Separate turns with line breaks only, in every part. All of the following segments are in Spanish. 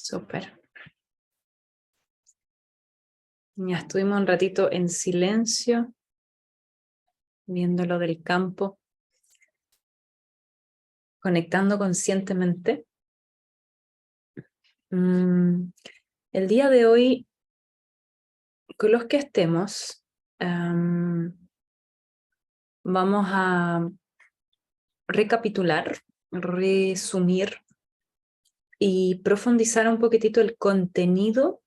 Súper. Ya estuvimos un ratito en silencio, viendo lo del campo, conectando conscientemente. El día de hoy, con los que estemos, vamos a recapitular, resumir y profundizar un poquitito el contenido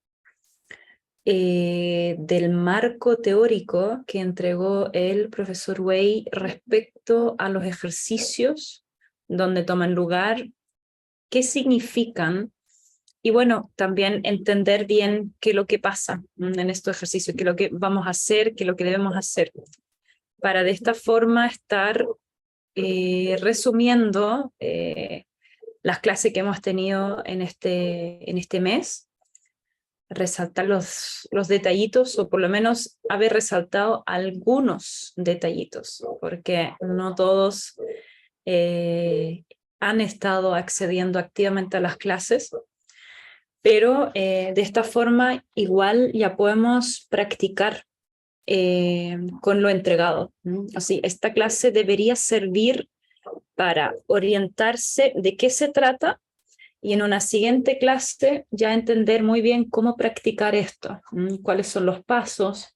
del marco teórico que entregó el profesor Wei respecto a los ejercicios donde toman lugar, qué significan, y bueno, también entender bien qué es lo que pasa en estos ejercicios, qué es lo que vamos a hacer, qué es lo que debemos hacer, para de esta forma estar resumiendo las clases que hemos tenido en este mes, resaltar los detallitos, o por lo menos haber resaltado algunos detallitos, porque no todos han estado accediendo activamente a las clases, pero de esta forma igual ya podemos practicar con lo entregado. Así, esta clase debería servir para orientarse de qué se trata y en una siguiente clase ya entender muy bien cómo practicar esto, cuáles son los pasos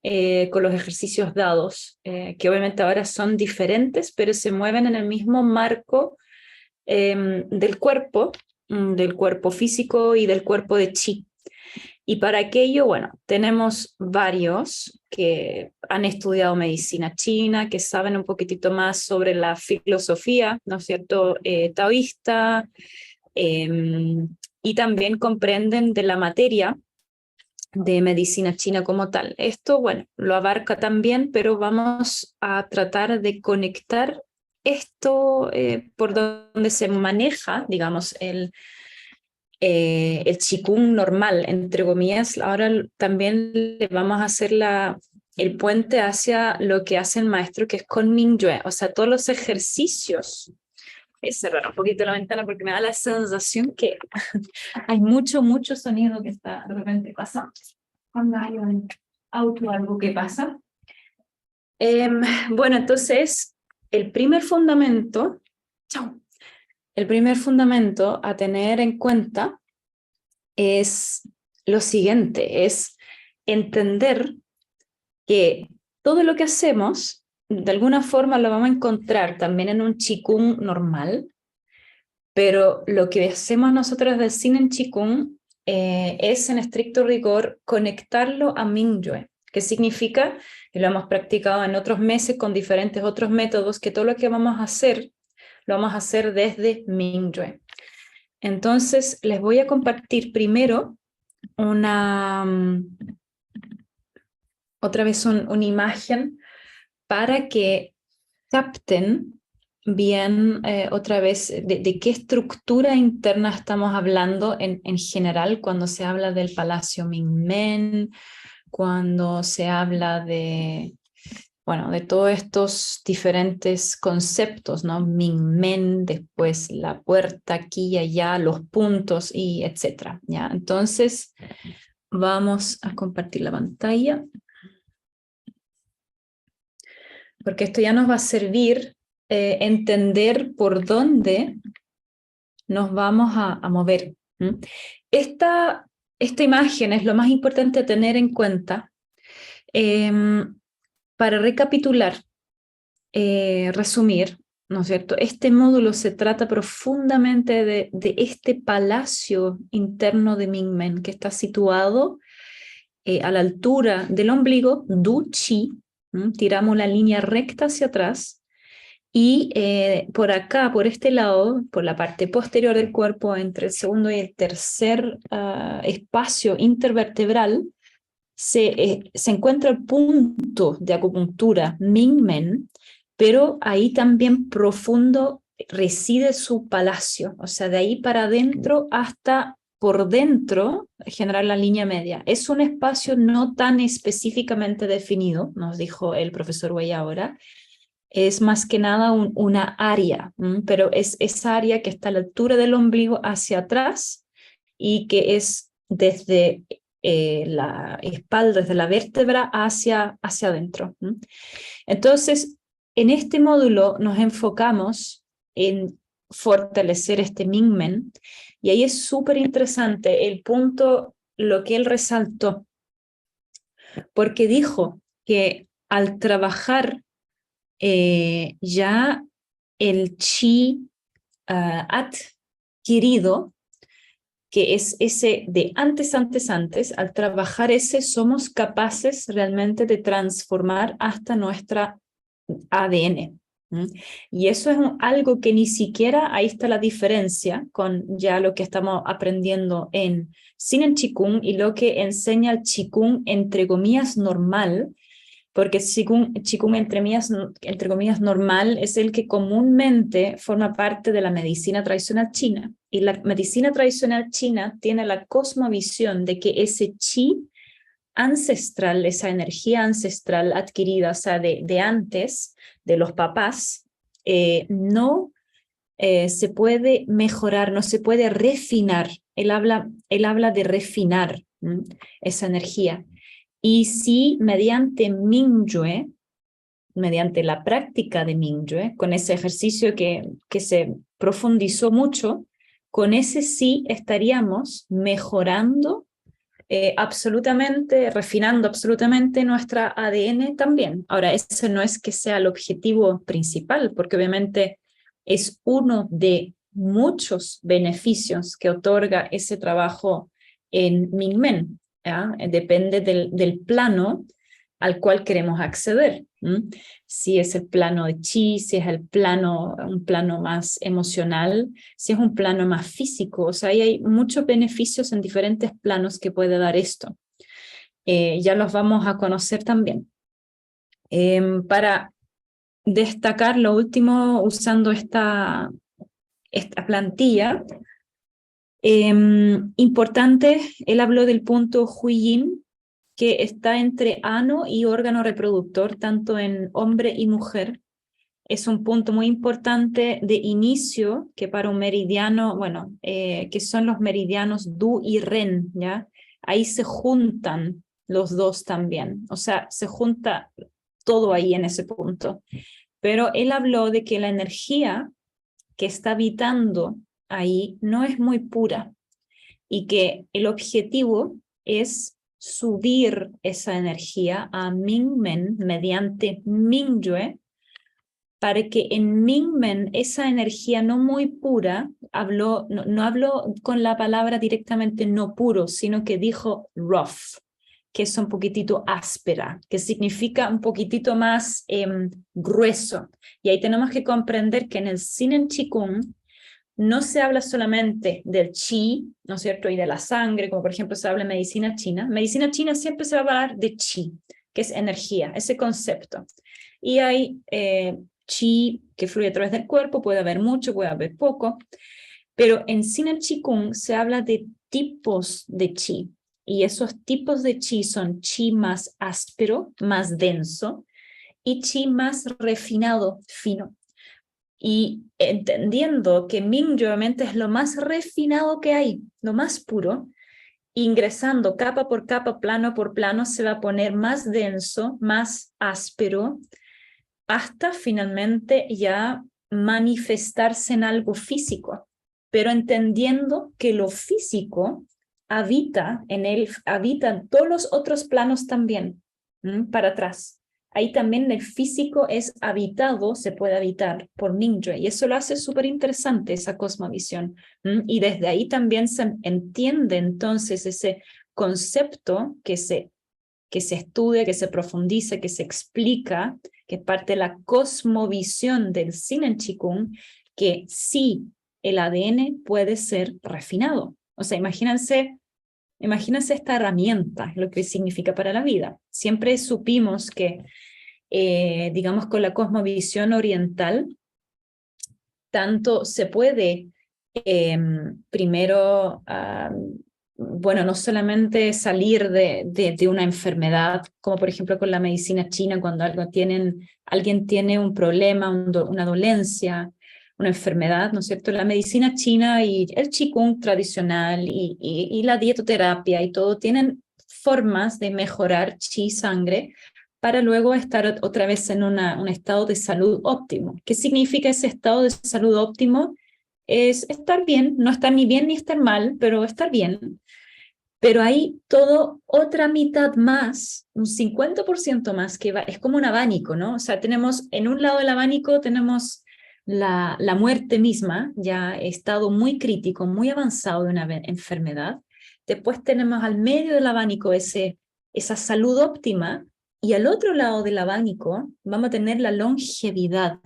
con los ejercicios dados, que obviamente ahora son diferentes, pero se mueven en el mismo marco del cuerpo físico y del cuerpo de chi. Y para aquello, bueno, tenemos varios que han estudiado medicina china, que saben un poquitito más sobre la filosofía, ¿no es cierto?, taoísta, y también comprenden de la materia de medicina china como tal. Esto, bueno, lo abarca también, pero vamos a tratar de conectar esto por donde se maneja, digamos, el Qigong normal, entre comillas. Ahora también le vamos a hacer el puente hacia lo que hace el maestro, que es con Mingyue, o sea, todos los ejercicios. Voy a cerrar un poquito la ventana porque me da la sensación que hay mucho sonido que está de repente pasando. Cuando hay un auto o algo que pasa. Bueno, entonces, el primer fundamento a tener en cuenta es lo siguiente, es entender que todo lo que hacemos, de alguna forma lo vamos a encontrar también en un Qigong normal, pero lo que hacemos nosotros de Sinen Qigong es, en estricto rigor, conectarlo a Mingyue, que significa, y lo hemos practicado en otros meses con diferentes otros métodos, que todo lo que vamos a hacer, lo vamos a hacer desde Mingyue. Entonces, les voy a compartir primero otra vez una imagen para que capten bien otra vez de qué estructura interna estamos hablando en general cuando se habla del Palacio Mingmen, cuando se habla de todos estos diferentes conceptos, ¿no? Mingmen, después la puerta aquí y allá, los puntos y etcétera, ¿ya? Entonces vamos a compartir la pantalla, porque esto ya nos va a servir entender por dónde nos vamos a mover. Esta imagen es lo más importante a tener en cuenta para recapitular, resumir, ¿no es cierto? Este módulo se trata profundamente de este palacio interno de Mingmen, que está situado a la altura del ombligo, Du Chi. Tiramos la línea recta hacia atrás y por acá, por este lado, por la parte posterior del cuerpo, entre el segundo y el tercer espacio intervertebral, se encuentra el punto de acupuntura Mingmen, pero ahí también profundo reside su palacio, o sea, de ahí para adentro hasta por dentro generar la línea media. Es un espacio no tan específicamente definido, nos dijo el profesor Wei ahora, es más que nada una área, pero es esa área que está a la altura del ombligo hacia atrás y que es desde la espalda, desde la vértebra hacia adentro. Entonces, en este módulo nos enfocamos en fortalecer este Mingmen, y ahí es súper interesante el punto, lo que él resaltó, porque dijo que al trabajar ya el chi adquirido, que es ese de antes, al trabajar ese somos capaces realmente de transformar hasta nuestra ADN. Y eso es algo que ni siquiera, ahí está la diferencia con ya lo que estamos aprendiendo en Sinan Chikung y lo que enseña el Chikung entre comillas normal, porque Chikung entre comillas normal es el que comúnmente forma parte de la medicina tradicional china. Y la medicina tradicional china tiene la cosmovisión de que ese chi ancestral, esa energía ancestral adquirida, o sea, de antes, de los papás, no se puede mejorar, no se puede refinar. Él habla de refinar esa energía. Y si mediante Mingyue, mediante la práctica de Mingyue, con ese ejercicio que se profundizó mucho, con ese sí estaríamos mejorando absolutamente, refinando absolutamente nuestra ADN también. Ahora, ese no es que sea el objetivo principal, porque obviamente es uno de muchos beneficios que otorga ese trabajo en Mingmen. Depende del plano al cual queremos acceder. Si es el plano de chi, si es un plano más emocional, si es un plano más físico. O sea, ahí hay muchos beneficios en diferentes planos que puede dar esto. Ya los vamos a conocer también. Para destacar lo último, usando esta plantilla, importante, él habló del punto Huiyin, que está entre ano y órgano reproductor, tanto en hombre y mujer. Es un punto muy importante de inicio, que para un meridiano, bueno, que son los meridianos Du y Ren, ¿ya? Ahí se juntan los dos también, o sea, se junta todo ahí en ese punto. Pero él habló de que la energía que está habitando ahí no es muy pura y que el objetivo es subir esa energía a Mingmen mediante Mingyue, para que en Mingmen esa energía no muy pura, no habló con la palabra directamente no puro, sino que dijo rough, que es un poquitito áspera, que significa un poquitito más grueso. Y ahí tenemos que comprender que en el Sinan Chikung no se habla solamente del chi, ¿no es cierto?, y de la sangre, como por ejemplo se habla en medicina china. Medicina china siempre se va a hablar de chi, que es energía, ese concepto. Y hay chi que fluye a través del cuerpo, puede haber mucho, puede haber poco, pero en Sinan Chikung se habla de tipos de chi, y esos tipos de chi son chi más áspero, más denso, y chi más refinado, fino. Y entendiendo que Mingyue obviamente es lo más refinado que hay, lo más puro, ingresando capa por capa, plano por plano, se va a poner más denso, más áspero, hasta finalmente ya manifestarse en algo físico, pero entendiendo que lo físico habita en todos los otros planos también, para atrás. Ahí también el físico es habitado, se puede habitar por Mingyue, y eso lo hace súper interesante, esa cosmovisión. Y desde ahí también se entiende entonces ese concepto que se estudia, que se profundiza, que se explica, que es parte de la cosmovisión del Sinan Chikung, que sí, el ADN puede ser refinado. O sea, imagínense esta herramienta, lo que significa para la vida. Siempre supimos que, digamos, con la cosmovisión oriental, tanto se puede primero, bueno, no solamente salir de una enfermedad, como por ejemplo con la medicina china, cuando alguien tiene un problema, una dolencia, una enfermedad, ¿no es cierto? La medicina china y el qigong tradicional y la dietoterapia y todo tienen formas de mejorar chi sangre para luego estar otra vez en un estado de salud óptimo. ¿Qué significa ese estado de salud óptimo? Es estar bien, no estar ni bien ni estar mal, pero estar bien. Pero hay todo otra mitad más, un 50% más, que es como un abanico, ¿no? O sea, tenemos en un lado del abanico tenemos la muerte misma, ya estado muy crítico, muy avanzado de una enfermedad. Después tenemos al medio del abanico esa salud óptima, y al otro lado del abanico vamos a tener la longevidad.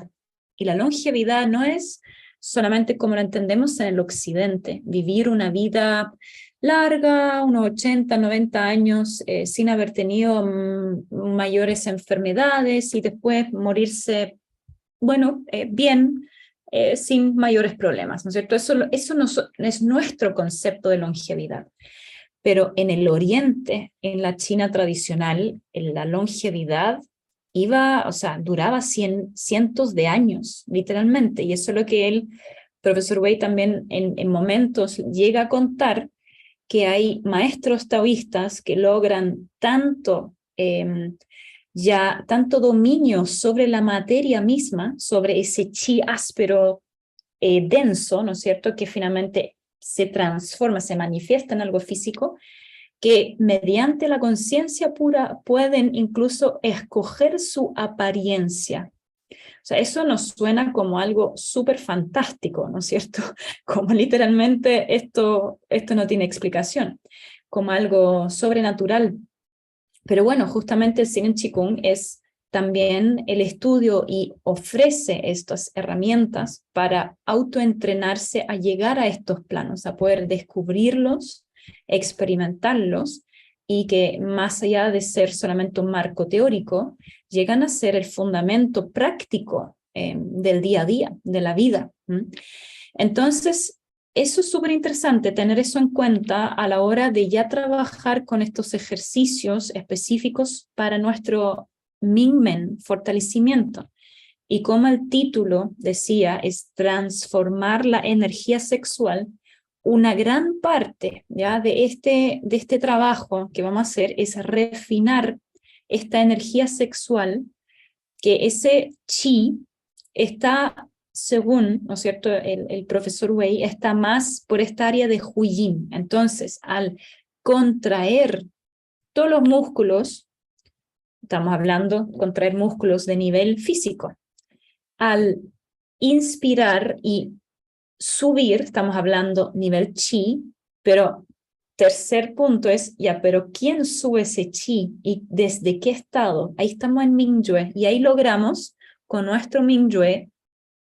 Y la longevidad no es solamente como lo entendemos en el occidente, vivir una vida larga, unos 80, 90 años, sin haber tenido mayores enfermedades y después morirse, bueno, bien, sin mayores problemas, ¿no es cierto? Eso no es nuestro concepto de longevidad. Pero en el Oriente, en la China tradicional, la longevidad o sea, duraba cientos de años, literalmente, y eso es lo que profesor Wei, también en momentos llega a contar, que hay maestros taoístas que logran tanto dominio sobre la materia misma, sobre ese chi áspero, denso, ¿no es cierto?, que finalmente se transforma, se manifiesta en algo físico, que mediante la conciencia pura pueden incluso escoger su apariencia. O sea, eso nos suena como algo súper fantástico, ¿no es cierto? Como literalmente esto no tiene explicación, como algo sobrenatural. Pero bueno, justamente el Cine Qigong es también el estudio y ofrece estas herramientas para autoentrenarse a llegar a estos planos, a poder descubrirlos, experimentarlos, y que más allá de ser solamente un marco teórico, llegan a ser el fundamento práctico del día a día, de la vida. Entonces, eso es súper interesante, tener eso en cuenta a la hora de ya trabajar con estos ejercicios específicos para nuestro Mingmen, fortalecimiento. Y como el título decía, es transformar la energía sexual. Una gran parte ya de este trabajo que vamos a hacer es refinar esta energía sexual, que ese chi está, según, ¿no es cierto?, el profesor Wei, está más por esta área de Huyin. Entonces, al contraer todos los músculos, estamos hablando de contraer músculos de nivel físico, al inspirar y subir, estamos hablando nivel chi, pero tercer punto es, ya, pero ¿quién sube ese chi y desde qué estado? Ahí estamos en Mingyue, y ahí logramos con nuestro Mingyue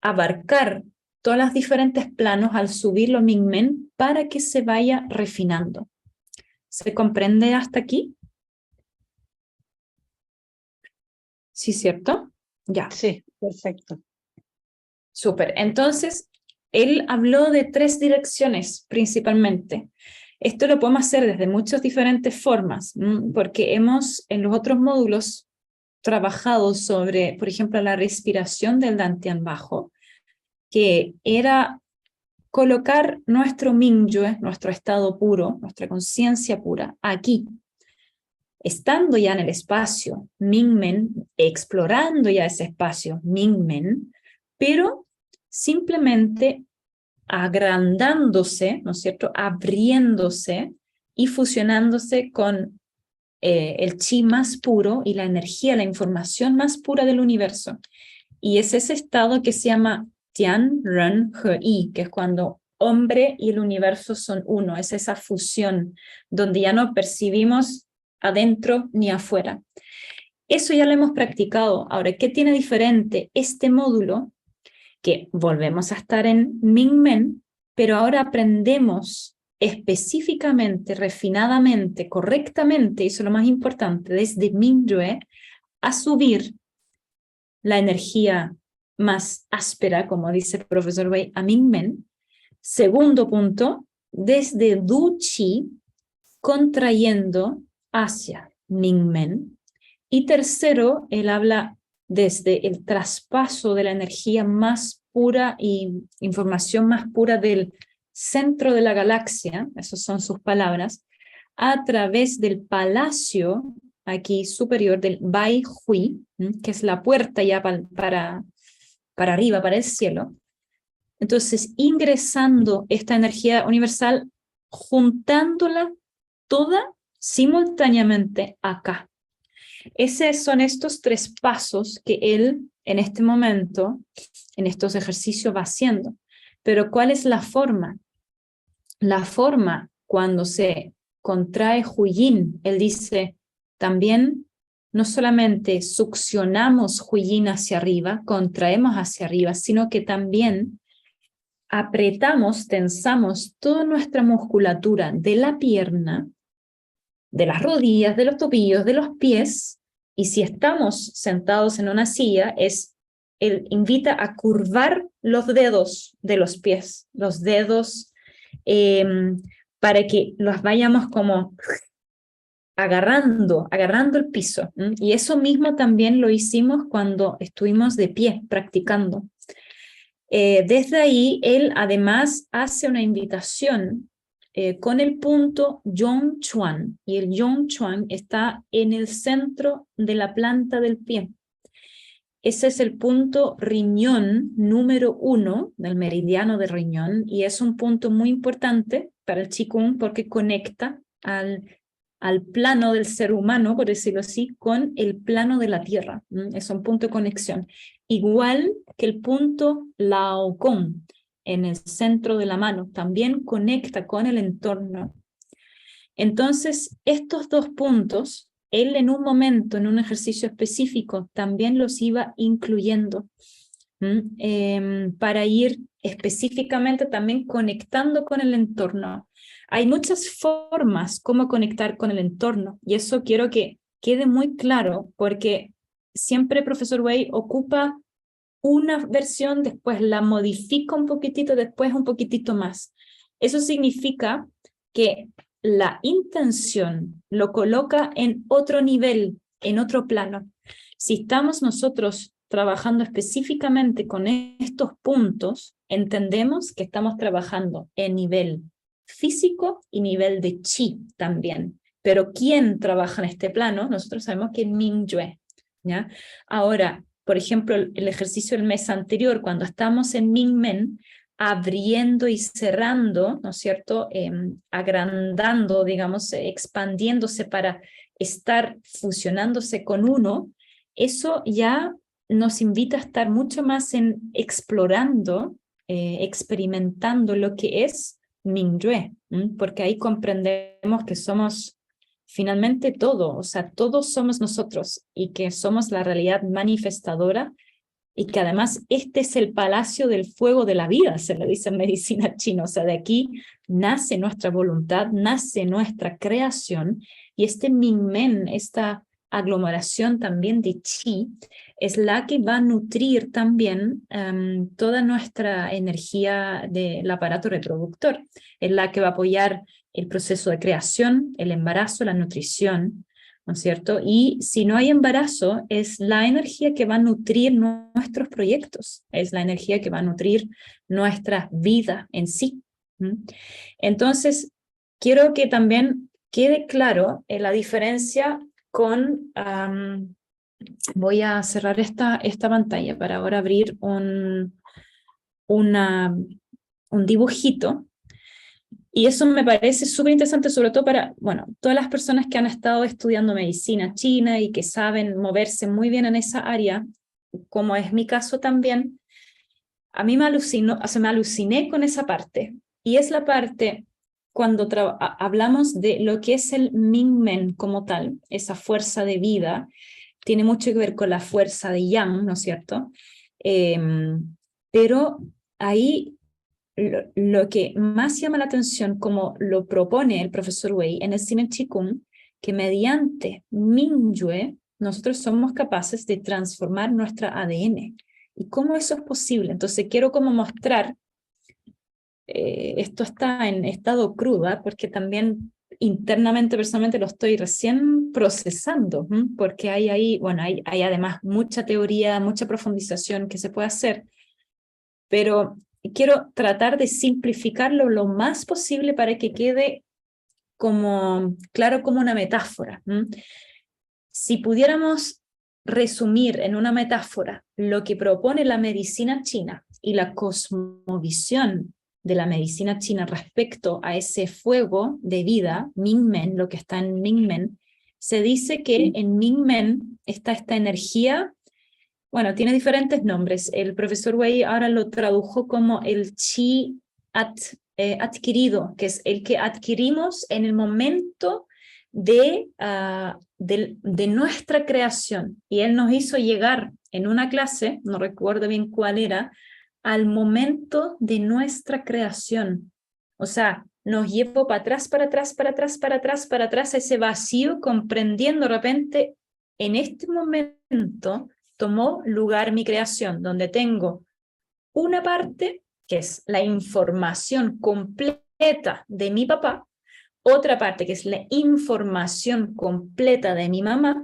abarcar todos los diferentes planos al subirlo Mingmen para que se vaya refinando. ¿Se comprende hasta aquí? Sí, ¿cierto? Ya.
Sí, perfecto.
Súper. Entonces, él habló de 3 direcciones principalmente. Esto lo podemos hacer desde muchas diferentes formas, porque hemos en los otros módulos trabajado sobre, por ejemplo, la respiración del Dantian bajo, que era colocar nuestro Mingyue, nuestro estado puro, nuestra conciencia pura, aquí, estando ya en el espacio Mingmen, explorando ya ese espacio Mingmen, pero simplemente agrandándose, ¿no es cierto?, abriéndose y fusionándose con el chi más puro y la energía, la información más pura del universo. Y es ese estado que se llama Tian Ren He Yi, que es cuando hombre y el universo son uno, es esa fusión donde ya no percibimos adentro ni afuera. Eso ya lo hemos practicado. Ahora, ¿qué tiene diferente este módulo? Que volvemos a estar en Mingmen, pero ahora aprendemos específicamente, refinadamente, correctamente, y eso es lo más importante, desde Mingyue, a subir la energía más áspera, como dice el profesor Wei, a Mingmen. Segundo punto, desde Du Chi, contrayendo hacia Mingmen. Y tercero, él habla desde el traspaso de la energía más pura y información más pura del centro de la galaxia, esas son sus palabras, a través del palacio aquí superior del Bai Hui, que es la puerta ya para arriba, para el cielo. Entonces, ingresando esta energía universal, juntándola toda simultáneamente acá. Esos son estos 3 pasos que él en este momento, en estos ejercicios va haciendo. Pero ¿cuál es la forma? La forma cuando se contrae Huyin, él dice, también no solamente succionamos Huyin hacia arriba, contraemos hacia arriba, sino que también apretamos, tensamos toda nuestra musculatura de la pierna, de las rodillas, de los tobillos, de los pies, y si estamos sentados en una silla, él invita a curvar los dedos de los pies, los dedos, para que los vayamos como agarrando el piso. Y eso mismo también lo hicimos cuando estuvimos de pie practicando. Desde ahí, él además hace una invitación con el punto Yongchuan, y el Yongchuan está en el centro de la planta del pie. Ese es el punto riñón número 1 del meridiano de riñón, y es un punto muy importante para el Qigong porque conecta al plano del ser humano, por decirlo así, con el plano de la tierra. Es un punto de conexión. Igual que el punto Laocoon, en el centro de la mano, también conecta con el entorno. Entonces, estos 2 puntos, él en un momento, en un ejercicio específico, también los iba incluyendo para ir específicamente también conectando con el entorno. Hay muchas formas como conectar con el entorno, y eso quiero que quede muy claro, porque siempre el profesor Wei ocupa una versión, después la modifica un poquitito, después un poquitito más. Eso significa que la intención lo coloca en otro nivel, en otro plano. Si estamos nosotros trabajando específicamente con estos puntos, entendemos que estamos trabajando en nivel físico y nivel de chi también. Pero ¿quién trabaja en este plano? Nosotros sabemos que es Mingyue, ¿ya? Ahora, por ejemplo, el ejercicio del mes anterior, cuando estamos en Mingmen, abriendo y cerrando, ¿no es cierto? Agrandando, digamos, expandiéndose para estar fusionándose con uno, eso ya nos invita a estar mucho más en explorando, experimentando lo que es Mingyue, porque ahí comprendemos que somos finalmente todo, o sea, todos somos nosotros y que somos la realidad manifestadora, y que además este es el palacio del fuego de la vida, se le dice en medicina china. O sea, de aquí nace nuestra voluntad, nace nuestra creación, y este Mingmen, esta aglomeración también de chi, es la que va a nutrir también toda nuestra energía del aparato reproductor, es la que va a apoyar el proceso de creación, el embarazo, la nutrición, ¿no es cierto? Y si no hay embarazo, es la energía que va a nutrir nuestros proyectos, es la energía que va a nutrir nuestra vida en sí. Entonces, quiero que también quede claro la diferencia con... voy a cerrar esta pantalla para ahora abrir un dibujito. Y eso me parece súper interesante, sobre todo para, bueno, todas las personas que han estado estudiando medicina china y que saben moverse muy bien en esa área, como es mi caso también. A mí me alucinó, o sea, me aluciné con esa parte. Y es la parte cuando hablamos de lo que es el Mingmen como tal, esa fuerza de vida, tiene mucho que ver con la fuerza de Yang, ¿no es cierto? Pero ahí lo que más llama la atención, como lo propone el profesor Wei en el Cine Qigong, que mediante Mingyue nosotros somos capaces de transformar nuestra ADN. ¿Y cómo eso es posible? Entonces quiero como mostrar, esto está en estado cruda, porque también internamente, personalmente, lo estoy recién procesando, porque hay ahí, bueno, hay además mucha teoría, mucha profundización que se puede hacer, pero quiero tratar de simplificarlo lo más posible para que quede como claro como una metáfora. Si pudiéramos resumir en una metáfora lo que propone la medicina china y la cosmovisión de la medicina china respecto a ese fuego de vida, Mingmen, lo que está en Mingmen, se dice que en Mingmen está esta energía, bueno, tiene diferentes nombres. El profesor Wei ahora lo tradujo como el chi adquirido, que es el que adquirimos en el momento de nuestra creación. Y él nos hizo llegar en una clase, no recuerdo bien cuál era, al momento de nuestra creación. O sea, nos llevó para atrás, para atrás, para atrás, para atrás, para atrás, a ese vacío, comprendiendo de repente, en este momento tomó lugar mi creación, donde tengo una parte, que es la información completa de mi papá, otra parte, que es la información completa de mi mamá.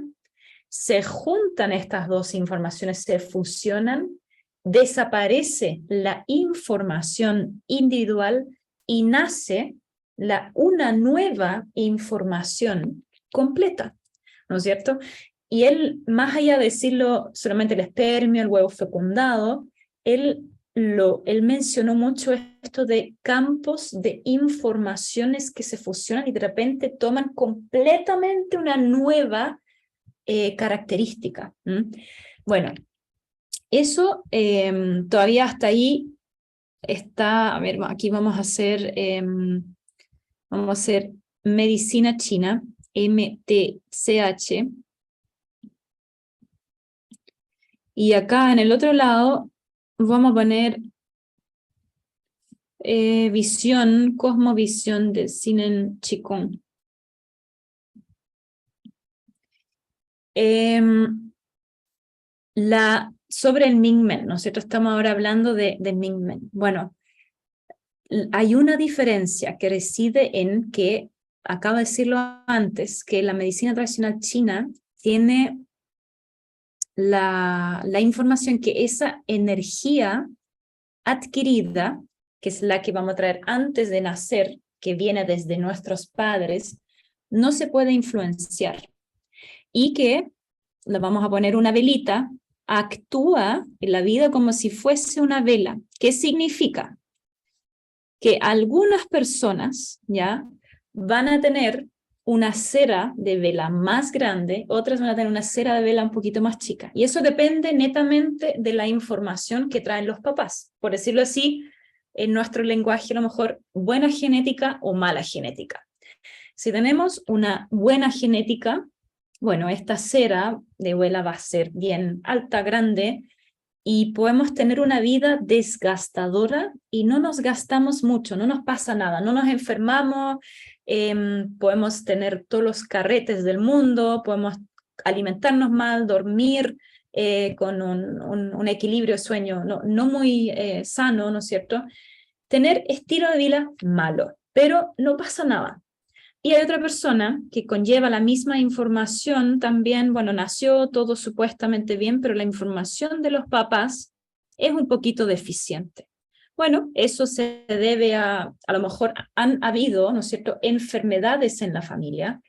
Se juntan estas dos informaciones, se fusionan, desaparece la información individual y nace una nueva información completa, ¿no es cierto? Y él, más allá de decirlo solamente el espermio, el huevo fecundado, él mencionó mucho esto de campos de informaciones que se fusionan y de repente toman completamente una nueva característica. Bueno, eso todavía hasta ahí está, a ver, aquí vamos a hacer medicina china, MTCH, y acá en el otro lado vamos a poner visión, cosmovisión de Sinan Chikung. Sobre el Mingmen, nosotros estamos ahora hablando de Mingmen. Bueno, hay una diferencia que reside en que, acabo de decirlo antes, que la medicina tradicional china tiene la información que esa energía adquirida, que es la que vamos a traer antes de nacer, que viene desde nuestros padres, no se puede influenciar. Y que, le vamos a poner una velita, actúa en la vida como si fuese una vela. ¿Qué significa? Que algunas personas ya van a tener una cera de vela más grande, otras van a tener una cera de vela un poquito más chica. Y eso depende netamente de la información que traen los papás. Por decirlo así, en nuestro lenguaje a lo mejor buena genética o mala genética. Si tenemos una buena genética, bueno, esta cera de vela va a ser bien alta, grande, y podemos tener una vida desgastadora y no nos gastamos mucho, no nos pasa nada, no nos enfermamos, podemos tener todos los carretes del mundo, podemos alimentarnos mal, dormir con un equilibrio de sueño no muy sano, ¿no es cierto? Tener estilo de vida malo, pero no pasa nada. Y hay otra persona que conlleva la misma información también, bueno, nació todo supuestamente bien, pero la información de los papás es un poquito deficiente. Bueno, eso se debe a lo mejor han habido, ¿no es cierto?, enfermedades en la familia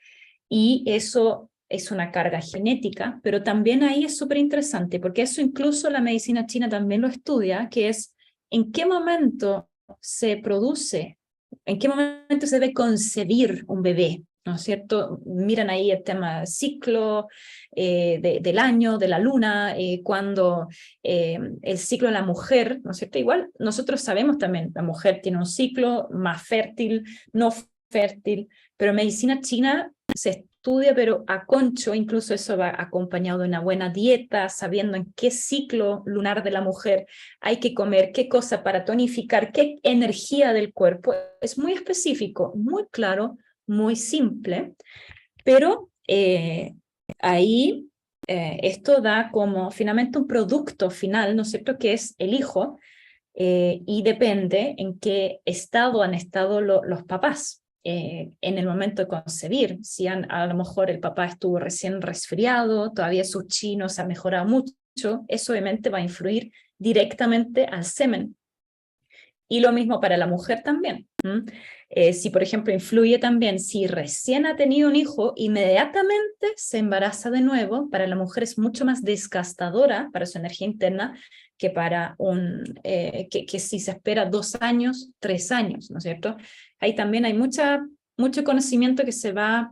y eso es una carga genética, pero también ahí es súper interesante porque eso incluso la medicina china también lo estudia, que es en qué momento se produce, en qué momento se debe concebir un bebé, ¿no es cierto? Miran ahí el tema ciclo del año, de la luna, cuando el ciclo de la mujer, ¿no es cierto? Igual nosotros sabemos también, la mujer tiene un ciclo más fértil, no fértil, pero en medicina china se estudia, pero a concho, incluso eso va acompañado de una buena dieta, sabiendo en qué ciclo lunar de la mujer hay que comer, qué cosa para tonificar, qué energía del cuerpo. Es muy específico, muy claro, muy simple, pero ahí esto da como finalmente un producto final, ¿no es cierto?, que es el hijo, y depende en qué estado han estado los papás. En el momento de concebir, si a lo mejor el papá estuvo recién resfriado, todavía su chi no se ha mejorado mucho, eso obviamente va a influir directamente al semen, Y lo mismo para la mujer también. Si, por ejemplo, influye también, si recién ha tenido un hijo, inmediatamente se embaraza de nuevo, para la mujer es mucho más desgastadora para su energía interna que para que si se espera 2 años, 3 años, ¿no es cierto? Ahí también hay mucho conocimiento que se va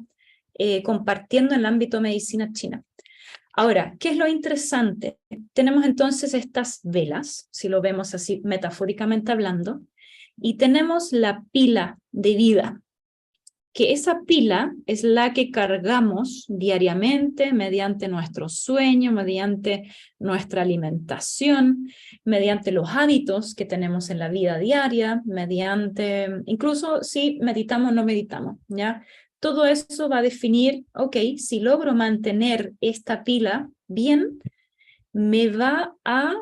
compartiendo en el ámbito de medicina china. Ahora, ¿qué es lo interesante? Tenemos entonces estas velas, si lo vemos así metafóricamente hablando, y tenemos la pila de vida, que esa pila es la que cargamos diariamente mediante nuestro sueño, mediante nuestra alimentación, mediante los hábitos que tenemos en la vida diaria, mediante, incluso si meditamos o no meditamos, ¿ya? Todo eso va a definir, ok, si logro mantener esta pila bien, me va a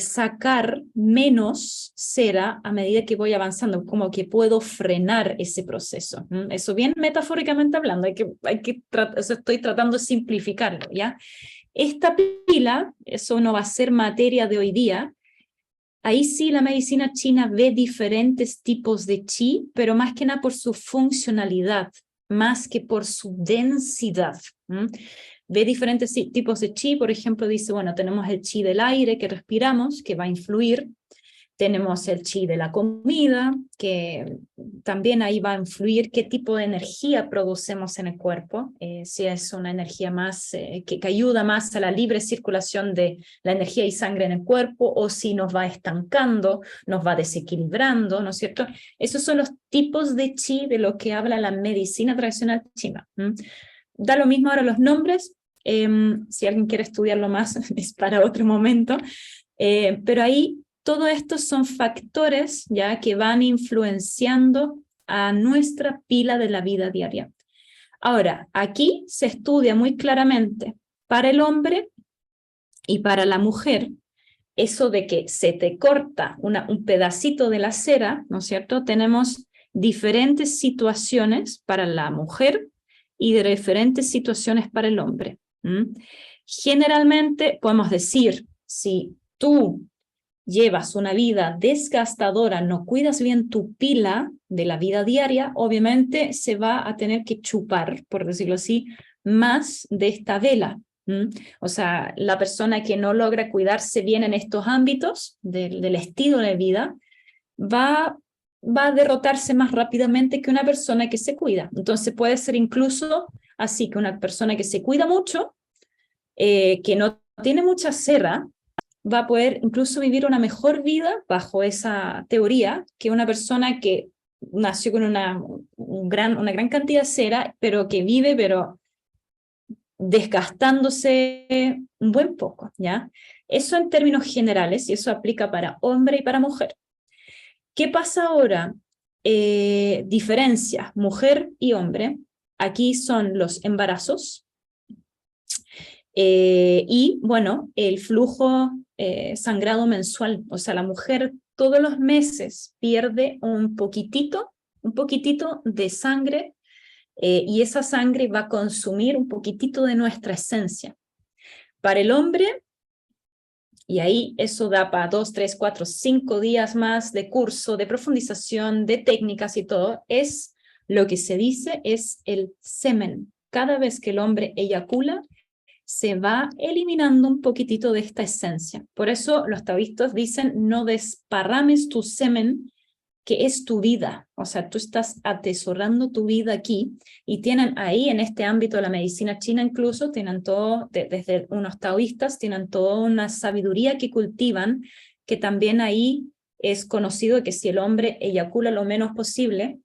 sacar menos cera a medida que voy avanzando, como que puedo frenar ese proceso. Eso bien metafóricamente hablando, estoy tratando de simplificarlo, ¿ya? Esta pila, eso no va a ser materia de hoy día. Ahí sí la medicina china ve diferentes tipos de chi, pero más que nada por su funcionalidad, más que por su densidad. Ve diferentes tipos de chi, por ejemplo, dice, bueno, tenemos el chi del aire que respiramos, que va a influir. Tenemos el chi de la comida, que también ahí va a influir qué tipo de energía producemos en el cuerpo, si es una energía más que ayuda más a la libre circulación de la energía y sangre en el cuerpo, o si nos va estancando, nos va desequilibrando, ¿no es cierto? Esos son los tipos de chi de lo que habla la medicina tradicional china. Da lo mismo ahora los nombres, si alguien quiere estudiarlo más es para otro momento, pero ahí todo esto son factores ya que van influenciando a nuestra pila de la vida diaria. Ahora, aquí se estudia muy claramente para el hombre y para la mujer eso de que se te corta un pedacito de la cera, ¿no es cierto? Tenemos diferentes situaciones para la mujer y de diferentes situaciones para el hombre. Generalmente podemos decir, si tú llevas una vida desgastadora, no cuidas bien tu pila de la vida diaria, obviamente se va a tener que chupar, por decirlo así, más de esta vela. O sea, la persona que no logra cuidarse bien en estos ámbitos del estilo de vida va a derrotarse más rápidamente que una persona que se cuida. Entonces puede ser incluso así que una persona que se cuida mucho, que no tiene mucha cera, va a poder incluso vivir una mejor vida bajo esa teoría que una persona que nació con una gran cantidad de cera, pero que vive desgastándose un buen poco, ¿ya? Eso en términos generales, y eso aplica para hombre y para mujer. ¿Qué pasa ahora? Diferencias, mujer y hombre. Aquí son los embarazos, y bueno, el flujo sangrado mensual, o sea, la mujer todos los meses pierde un poquitito de sangre, y esa sangre va a consumir un poquitito de nuestra esencia. Para el hombre, y ahí eso da para 2, 3, 4, 5 días más de curso, de profundización, de técnicas y todo, es lo que se dice es el semen. Cada vez que el hombre eyacula, se va eliminando un poquitito de esta esencia. Por eso los taoístas dicen, no desparrames tu semen, que es tu vida. O sea, tú estás atesorando tu vida aquí, y tienen ahí, en este ámbito de la medicina china incluso, tienen todo, desde unos taoístas, tienen toda una sabiduría que cultivan, que también ahí es conocido que si el hombre eyacula lo menos posible,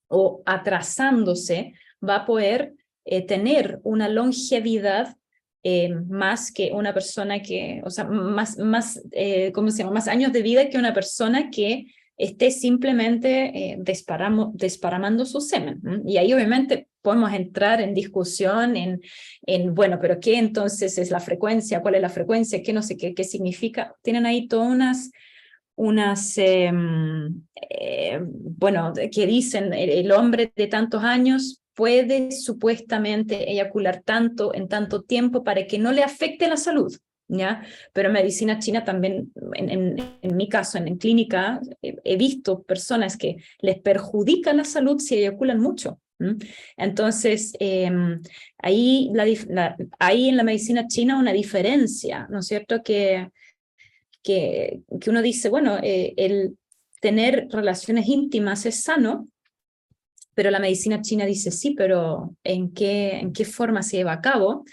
o atrasándose, va a poder tener una longevidad más que una persona que, o sea, ¿cómo se llama? Más años de vida que una persona que esté simplemente desparramando su semen. Y ahí obviamente podemos entrar en discusión bueno, pero ¿qué entonces es la frecuencia? ¿Cuál es la frecuencia? ¿Qué no sé qué significa? Tienen ahí todas bueno, que dicen el hombre de tantos años puede supuestamente eyacular tanto en tanto tiempo para que no le afecte la salud. ¿ya? Pero en medicina china también, en mi caso, en clínica, he visto personas que les perjudica la salud si eyaculan mucho. Entonces, hay en la medicina china una diferencia, ¿no es cierto? Que uno dice, bueno, el tener relaciones íntimas es sano, pero la medicina china dice, sí, pero ¿en qué forma se lleva a cabo?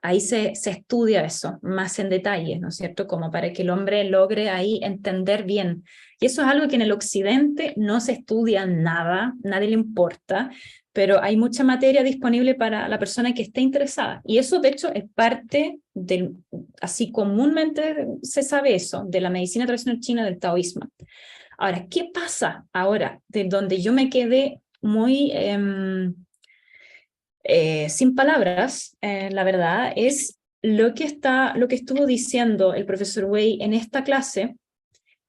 Ahí se estudia eso más en detalle, ¿no es cierto? Como para que el hombre logre ahí entender bien. Y eso es algo que en el occidente no se estudia nada, nadie le importa, pero hay mucha materia disponible para la persona que esté interesada. Y eso, de hecho, es parte del, así comúnmente se sabe eso, de la medicina tradicional china, del taoísmo. Ahora, ¿qué pasa ahora? De donde yo me quedé muy... sin palabras, la verdad, es lo que estuvo diciendo el profesor Wei en esta clase,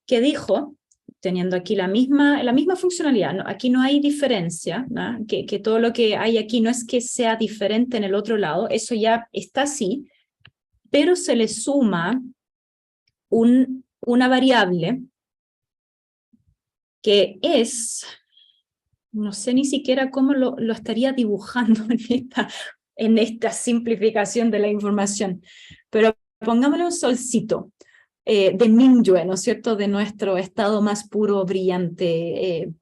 que dijo, teniendo aquí la misma funcionalidad, ¿no? Aquí no hay diferencia, ¿no? Que todo lo que hay aquí no es que sea diferente en el otro lado, eso ya está así, pero se le suma una variable que es, no sé ni siquiera cómo lo estaría dibujando en esta simplificación de la información, pero pongámosle un solcito de Mingyue, ¿no es cierto?, de nuestro estado más puro, brillante,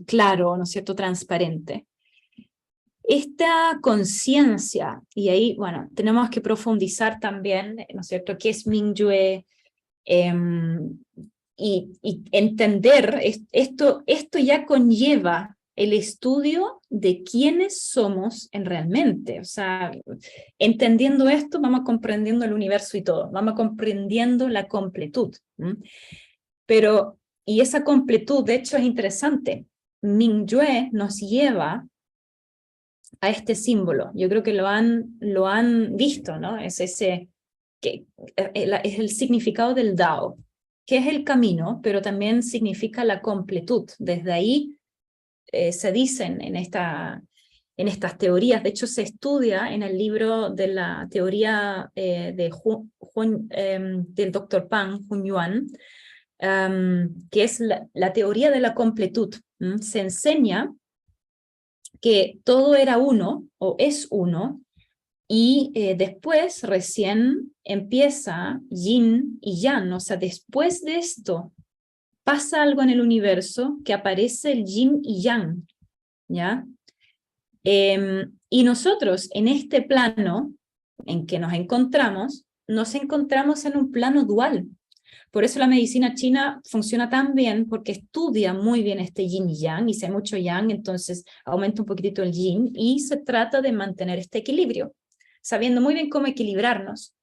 claro, ¿no es cierto?, transparente. Esta conciencia, y ahí, bueno, tenemos que profundizar también, ¿no es cierto?, qué es Mingyue, y entender esto ya conlleva el estudio de quiénes somos realmente. O sea, entendiendo esto, vamos comprendiendo el universo y todo, vamos comprendiendo la completud. Pero, y esa completud, de hecho, es interesante. Mingyue nos lleva a este símbolo. Yo creo que lo han visto, ¿no? Es ese, que es el significado del Dao, que es el camino, pero también significa la completud. Desde ahí se dicen en estas teorías, de hecho se estudia en el libro de la teoría del Dr. Pan, Hun Yuan, que es la teoría de la completud. Se enseña que todo era uno, o es uno, y después recién empieza yin y yang, o sea, después de esto pasa algo en el universo que aparece el yin y yang, ¿ya? Y nosotros en este plano en que nos encontramos en un plano dual. Por eso la medicina china funciona tan bien, porque estudia muy bien este yin y yang, y si hay mucho yang, entonces aumenta un poquitito el yin, y se trata de mantener este equilibrio, sabiendo muy bien cómo equilibrarnos.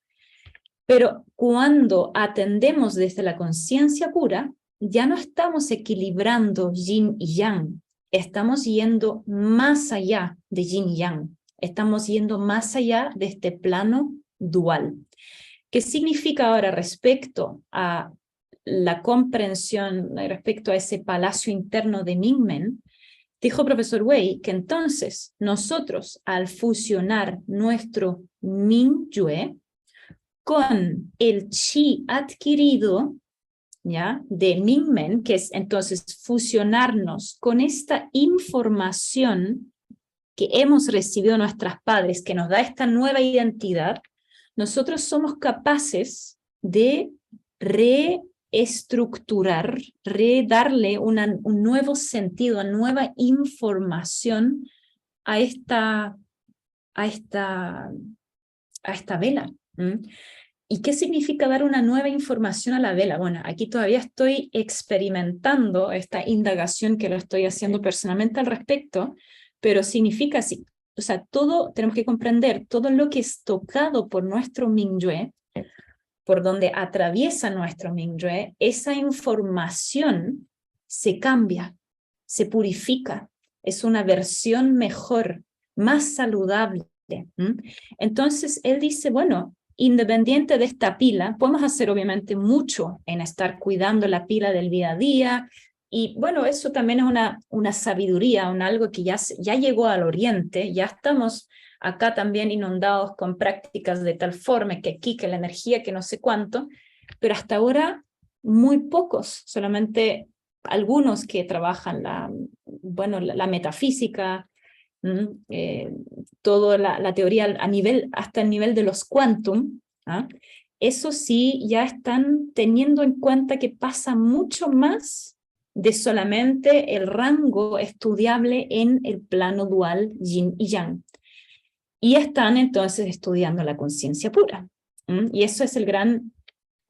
Pero cuando atendemos desde la conciencia pura, ya no estamos equilibrando yin y yang, estamos yendo más allá de yin y yang, estamos yendo más allá de este plano dual. ¿Qué significa ahora respecto a la comprensión, respecto a ese palacio interno de Mingmen? Dijo profesor Wei que entonces nosotros, al fusionar nuestro Mingyue con el chi adquirido, ¿ya?, de Mingmen, que es entonces fusionarnos con esta información que hemos recibido de nuestros padres, que nos da esta nueva identidad, nosotros somos capaces de reestructurar, darle un nuevo sentido, una nueva información a esta vela. ¿Y qué significa dar una nueva información a la vela? Bueno, aquí todavía estoy experimentando esta indagación, que lo estoy haciendo personalmente al respecto, pero significa así. O sea, tenemos que comprender todo lo que es tocado por nuestro Mingyue, por donde atraviesa nuestro Mingyue, esa información se cambia, se purifica, es una versión mejor, más saludable. Entonces él dice, bueno, independiente de esta pila, podemos hacer obviamente mucho en estar cuidando la pila del día a día, Y bueno, eso también es una sabiduría, algo que ya llegó al Oriente, ya estamos acá también inundados con prácticas de tal forma que aquí, que la energía, que no sé cuánto, pero hasta ahora muy pocos, solamente algunos que trabajan la metafísica, toda la teoría hasta el nivel de los quantum, ¿ah? Eso sí, ya están teniendo en cuenta que pasa mucho más de solamente el rango estudiable en el plano dual yin y yang. Y están entonces estudiando la conciencia pura. Y eso es el gran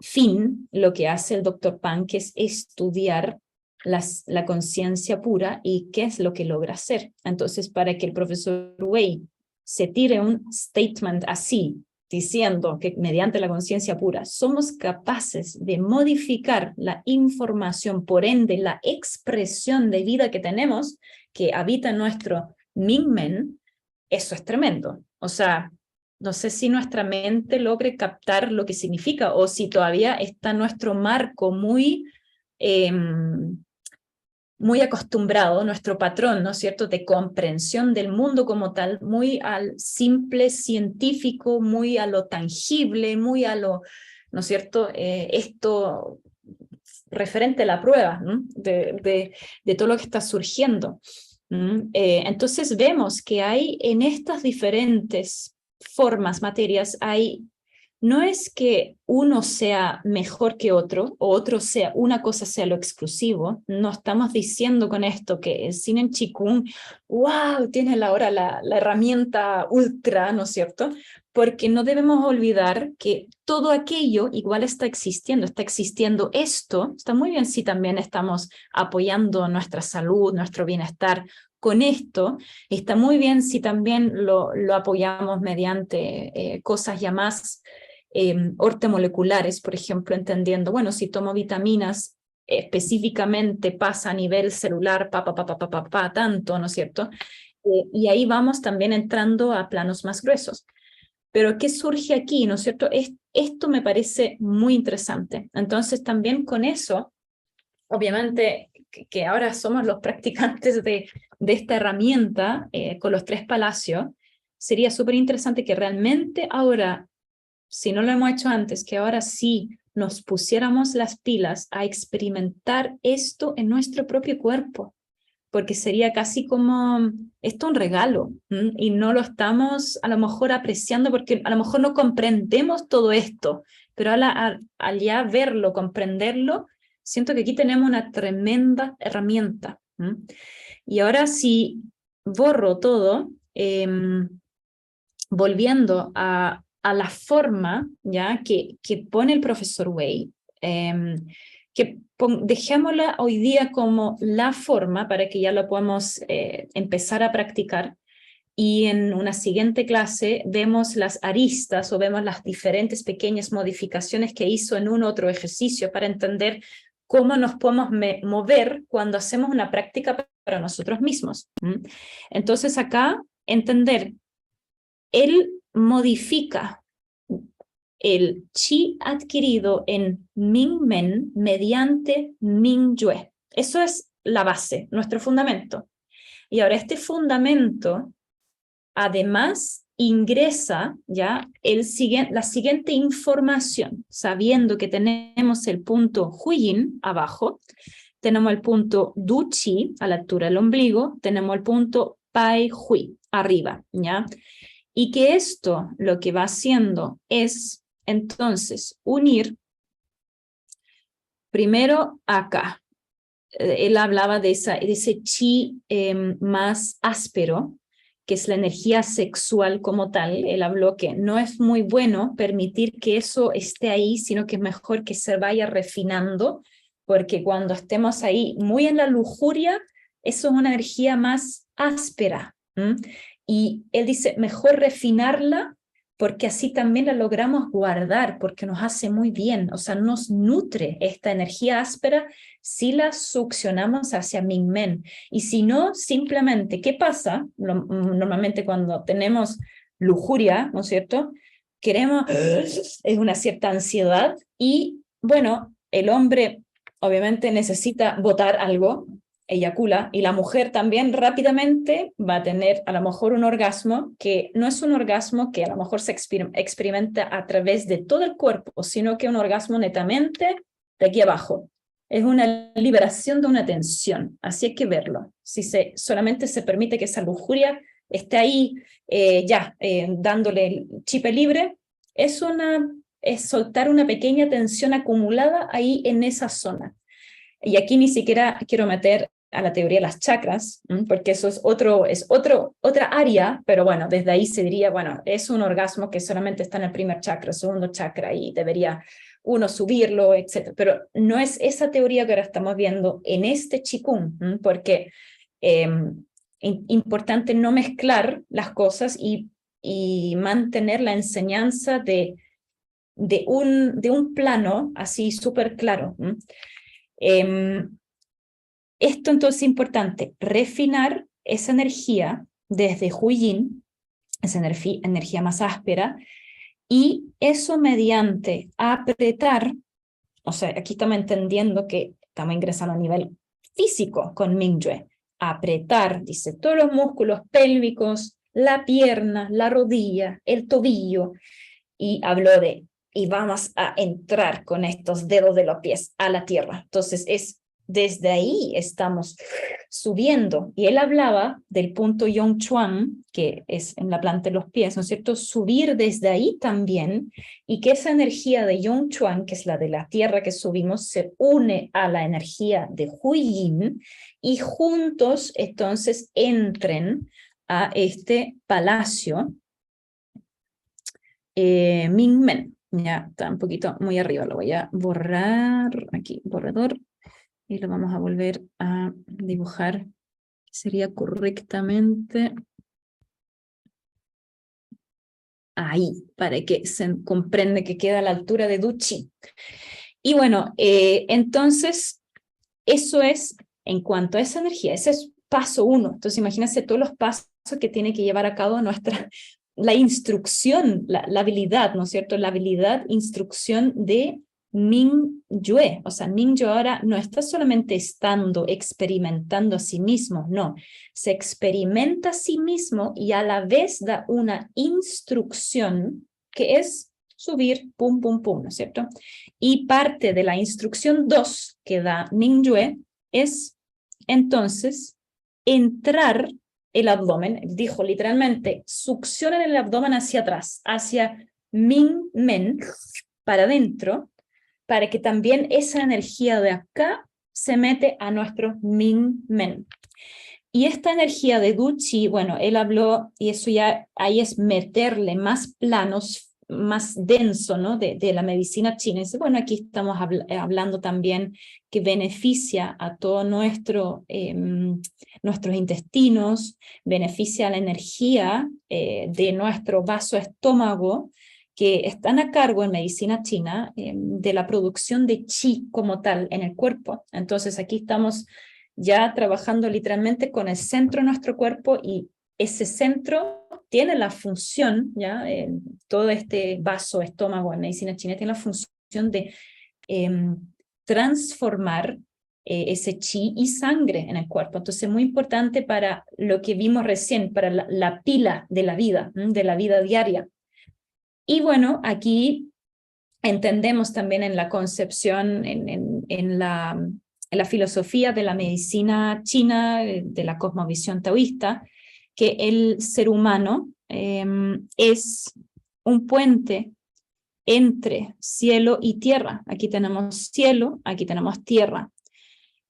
fin, lo que hace el Dr. Pan, que es estudiar la conciencia pura y qué es lo que logra hacer. Entonces, para que el profesor Wei se tire un statement así, diciendo que mediante la conciencia pura somos capaces de modificar la información, por ende la expresión de vida que tenemos, que habita en nuestro Mingmen, eso es tremendo. O sea, no sé si nuestra mente logre captar lo que significa o si todavía está nuestro marco muy acostumbrado, nuestro patrón, ¿no es cierto?, de comprensión del mundo como tal, muy al simple científico, muy a lo tangible, muy a lo, ¿no es cierto?, esto referente a la prueba, ¿no?, de todo lo que está surgiendo. Entonces vemos que hay en estas diferentes formas, materias, no es que uno sea mejor que otro, o una cosa sea lo exclusivo. No estamos diciendo con esto que el Sinen Chikung, wow, tiene ahora la herramienta ultra, ¿no es cierto? Porque no debemos olvidar que todo aquello igual está existiendo esto, está muy bien si también estamos apoyando nuestra salud, nuestro bienestar con esto, está muy bien si también lo apoyamos mediante cosas ya más ortomoleculares, por ejemplo, entendiendo, bueno, si tomo vitaminas, específicamente pasa a nivel celular, tanto, ¿no es cierto? Y ahí vamos también entrando a planos más gruesos. Pero ¿qué surge aquí, no es cierto? Esto me parece muy interesante. Entonces también con eso, obviamente que ahora somos los practicantes de esta herramienta con los 3 palacios, sería súper interesante que realmente ahora, si no lo hemos hecho antes, que ahora sí nos pusiéramos las pilas a experimentar esto en nuestro propio cuerpo, porque sería casi como esto un regalo, y no lo estamos a lo mejor apreciando porque a lo mejor no comprendemos todo esto, pero al ya verlo, comprenderlo, siento que aquí tenemos una tremenda herramienta. Y ahora si borro todo, volviendo a la forma ¿ya? Que pone el profesor Wei, que dejémosla hoy día como la forma para que ya lo podamos empezar a practicar, y en una siguiente clase vemos las aristas o vemos las diferentes pequeñas modificaciones que hizo en un otro ejercicio para entender cómo nos podemos mover cuando hacemos una práctica para nosotros mismos. Entonces acá entender, él modifica el chi adquirido en Mingmen mediante Mingyue. Eso es la base, nuestro fundamento. Y ahora este fundamento, además, ingresa ya la siguiente información, sabiendo que tenemos el punto Huiyin abajo, tenemos el punto Du Chi a la altura del ombligo, tenemos el punto Pai Hui arriba, ¿ya? Y que esto lo que va haciendo es, entonces, unir primero acá. Él hablaba de ese chi más áspero, que es la energía sexual como tal. Él habló que no es muy bueno permitir que eso esté ahí, sino que es mejor que se vaya refinando, porque cuando estemos ahí muy en la lujuria, eso es una energía más áspera. Y él dice, mejor refinarla, porque así también la logramos guardar, porque nos hace muy bien, o sea, nos nutre esta energía áspera si la succionamos hacia Mingmen. Y si no, simplemente, ¿qué pasa? Normalmente cuando tenemos lujuria, ¿no es cierto? Queremos, es una cierta ansiedad, y bueno, el hombre obviamente necesita botar algo, eyacula, y la mujer también rápidamente va a tener a lo mejor un orgasmo que no es un orgasmo que a lo mejor se experimenta a través de todo el cuerpo, sino que un orgasmo netamente de aquí abajo. Es una liberación de una tensión, así hay que verlo. Si solamente se permite que esa lujuria esté ahí dándole el chipe libre, es soltar una pequeña tensión acumulada ahí en esa zona. Y aquí ni siquiera quiero meter a la teoría de las chakras, porque eso es otra área, pero bueno, desde ahí se diría, bueno, es un orgasmo que solamente está en el primer chakra, segundo chakra, y debería uno subirlo, etc. Pero no es esa teoría que ahora estamos viendo en este Qigong, porque importante no mezclar las cosas y mantener la enseñanza de un plano así súper claro. Esto entonces es importante, refinar esa energía desde Huiyin, esa energía más áspera, y eso mediante apretar, o sea, aquí estamos entendiendo que estamos ingresando a nivel físico con Mingyue, apretar, dice, todos los músculos pélvicos, la pierna, la rodilla, el tobillo, y habló y vamos a entrar con estos dedos de los pies a la tierra. Entonces desde ahí estamos subiendo. Y él hablaba del punto Yongchuan, que es en la planta de los pies, ¿no es cierto? Subir desde ahí también, y que esa energía de Yongchuan, que es la de la tierra que subimos, se une a la energía de Huiyin, y juntos entonces entren a este palacio Mingmen. Ya está un poquito muy arriba, lo voy a borrar aquí, borrador, y lo vamos a volver a dibujar. Sería correctamente ahí, para que se comprenda que queda a la altura de Duchi. Y bueno, entonces, eso es en cuanto a esa energía, ese es paso 1. Entonces, imagínense todos los pasos que tiene que llevar a cabo la instrucción, la habilidad, ¿no es cierto? La habilidad, instrucción de Mingyue. O sea, Mingyue ahora no está solamente experimentando a sí mismo, no. Se experimenta a sí mismo y a la vez da una instrucción que es subir, pum, pum, pum, ¿no es cierto? Y parte de la instrucción 2 que da Mingyue es entonces entrar el abdomen, dijo literalmente, succionen el abdomen hacia atrás, hacia Ming-men, para adentro, para que también esa energía de acá se mete a nuestro Ming-men. Y esta energía de Duchi, bueno, él habló, y eso ya ahí es meterle más planos, más denso, ¿no? De la medicina china. Y bueno, aquí estamos hablando también que beneficia a todo nuestros intestinos, beneficia la energía de nuestro vaso estómago, que están a cargo en medicina china de la producción de chi como tal en el cuerpo. Entonces aquí estamos ya trabajando literalmente con el centro de nuestro cuerpo, y ese centro tiene la función, ya todo este vaso estómago en medicina china tiene la función de transformar ese chi y sangre en el cuerpo. Entonces, muy importante para lo que vimos recién, para la pila de la vida diaria. Y bueno, aquí entendemos también en la concepción, en la filosofía de la medicina china, de la cosmovisión taoísta, que el ser humano es un puente entre cielo y tierra. Aquí tenemos cielo, aquí tenemos tierra.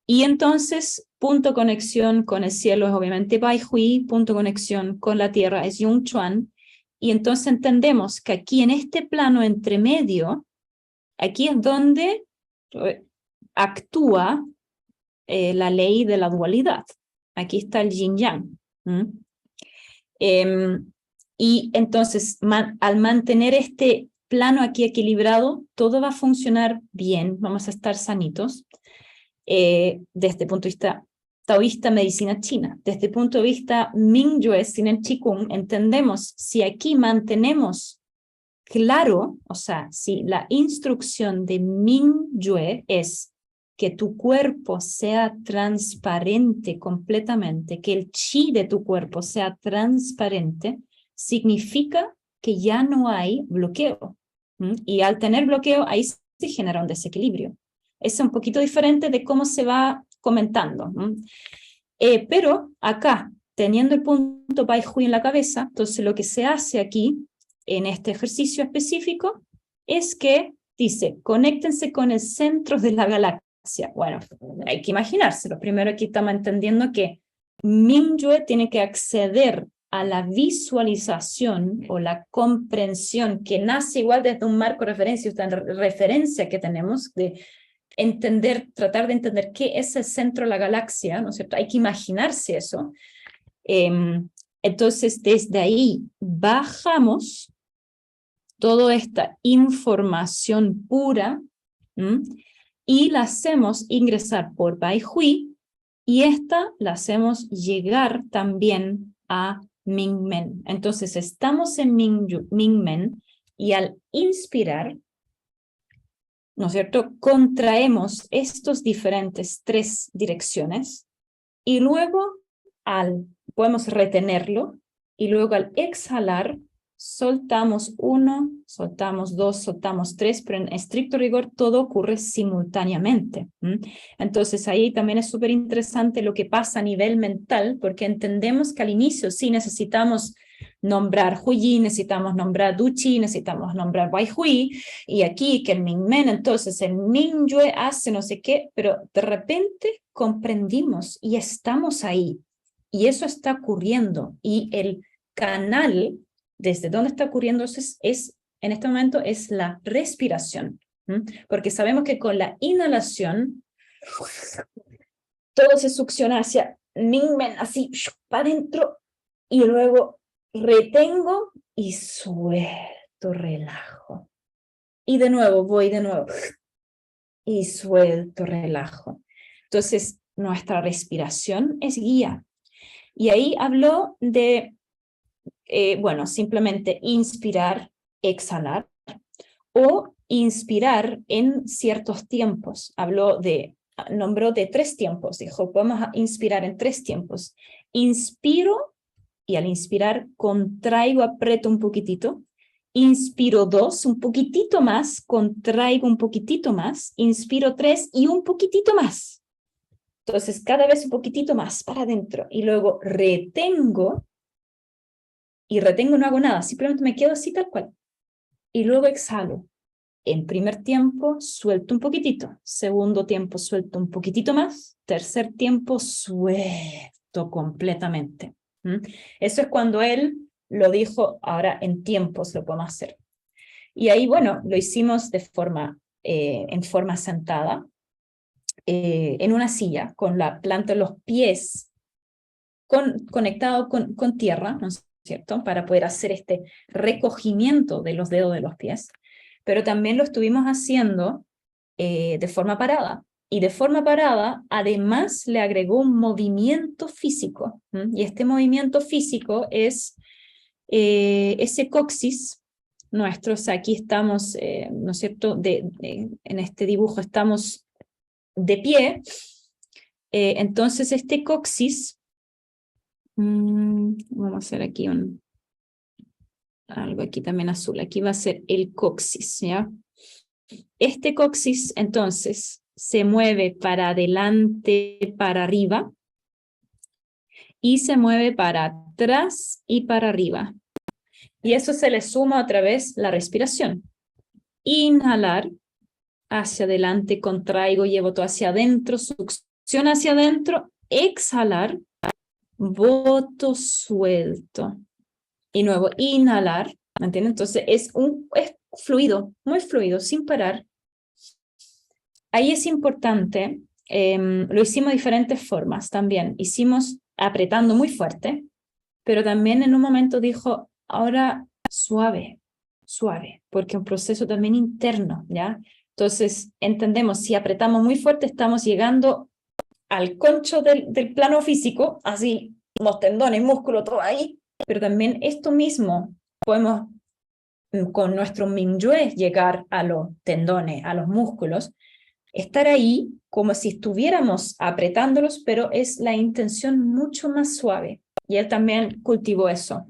Y entonces, punto de conexión con el cielo es obviamente Bai Hui, punto de conexión con la tierra es Yongchuan, y entonces entendemos que aquí en este plano entre medio, aquí es donde actúa la ley de la dualidad. Aquí está el yin-yang. Y entonces, al mantener este plano aquí equilibrado, todo va a funcionar bien, vamos a estar sanitos. Desde el punto de vista taoísta, medicina china. Desde el punto de vista Mingyue, sin el Qigong, entendemos si aquí mantenemos claro, o sea, si la instrucción de Mingyue es que tu cuerpo sea transparente completamente, que el chi de tu cuerpo sea transparente, significa que ya no hay bloqueo. Y al tener bloqueo, ahí se genera un desequilibrio. Es un poquito diferente de cómo se va comentando. Pero acá, teniendo el punto Bai Hui en la cabeza, entonces lo que se hace aquí, en este ejercicio específico, es que dice, conéctense con el centro de la galaxia. Bueno, hay que imaginárselo. Primero aquí estamos entendiendo que Mingyue tiene que acceder a la visualización o la comprensión que nace igual desde un marco de referencia, esta referencia que tenemos de entender, tratar de entender qué es el centro de la galaxia, ¿no es cierto? Hay que imaginarse eso. Entonces, desde ahí bajamos toda esta información pura y la hacemos ingresar por Bai Hui y esta la hacemos llegar también a Mingmen. Entonces, estamos en Mingmen y al inspirar, ¿no es cierto?, contraemos estos diferentes 3 direcciones y luego podemos retenerlo y luego al exhalar soltamos 1, soltamos 2, soltamos 3, pero en estricto rigor todo ocurre simultáneamente. Entonces ahí también es súper interesante lo que pasa a nivel mental, porque entendemos que al inicio sí necesitamos nombrar Huyi, necesitamos nombrar Duchi, necesitamos nombrar Bai Hui, y aquí que el Mingmen, entonces el Mingyue hace no sé qué, pero de repente comprendimos y estamos ahí, y eso está ocurriendo, y el canal desde donde está ocurriendo en este momento es la respiración, porque sabemos que con la inhalación todo se succiona hacia Mingmen, así para adentro, y luego retengo y suelto, relajo. Y de nuevo, voy de nuevo. Y suelto, relajo. Entonces, nuestra respiración es guía. Y ahí habló de, bueno, simplemente inspirar, exhalar, o inspirar en ciertos tiempos. Nombró de 3 tiempos. Dijo, vamos a inspirar en 3 tiempos. Inspiro, y al inspirar contraigo, aprieto un poquitito, inspiro 2, un poquitito más, contraigo un poquitito más, inspiro 3 y un poquitito más. Entonces cada vez un poquitito más para adentro y luego retengo, y retengo no hago nada, simplemente me quedo así tal cual. Y luego exhalo. En primer tiempo suelto un poquitito, segundo tiempo suelto un poquitito más, tercer tiempo suelto completamente. Eso es cuando él lo dijo, ahora en tiempos lo podemos hacer. Y ahí, bueno, lo hicimos en forma sentada, en una silla, con la planta de los pies conectado con tierra, ¿no es cierto?, para poder hacer este recogimiento de los dedos de los pies, pero también lo estuvimos haciendo de forma parada. Y de forma parada, además, le agregó un movimiento físico. Y este movimiento físico es ese coxis nuestro. O sea, aquí estamos, ¿no es cierto?, en este dibujo estamos de pie. Entonces, este coxis, vamos a hacer aquí algo aquí también azul. Aquí va a ser el coxis, ¿ya? Este coxis, entonces, se mueve para adelante, para arriba, y se mueve para atrás y para arriba. Y eso se le suma otra vez la respiración. Inhalar, hacia adelante, contraigo, llevo todo hacia adentro, succión hacia adentro, exhalar, boto, suelto. Y nuevo, inhalar, ¿me entienden? Entonces es fluido, muy fluido, sin parar. Ahí es importante, lo hicimos de diferentes formas también. Hicimos apretando muy fuerte, pero también en un momento dijo, ahora suave, suave, porque es un proceso también interno, ¿ya? Entonces entendemos, si apretamos muy fuerte, estamos llegando al concho del plano físico, así, los tendones, músculos, todo ahí, pero también esto mismo podemos con nuestro Mingyue llegar a los tendones, a los músculos, estar ahí como si estuviéramos apretándolos, pero es la intención mucho más suave. Y él también cultivó eso,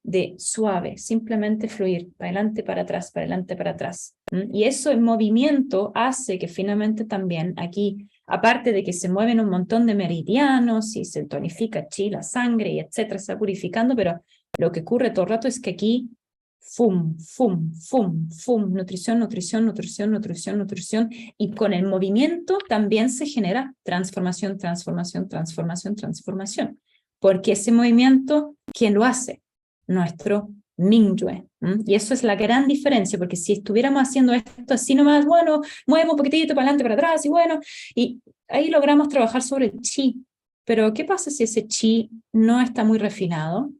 de suave, simplemente fluir, para adelante, para atrás, para adelante, para atrás. Y eso en movimiento hace que finalmente también aquí, aparte de que se mueven un montón de meridianos y se tonifica chi, la sangre y etcétera, está purificando, pero lo que ocurre todo el rato es que aquí fum, fum, fum, fum, nutrición, nutrición, nutrición, nutrición, nutrición, y con el movimiento también se genera transformación, transformación, transformación, transformación, porque ese movimiento, ¿quién lo hace? Nuestro Mingyue. Y eso es la gran diferencia, porque si estuviéramos haciendo esto así nomás, bueno, muevo un poquitito para adelante, para atrás, y bueno, y ahí logramos trabajar sobre el chi, pero ¿qué pasa si ese chi no está muy refinado?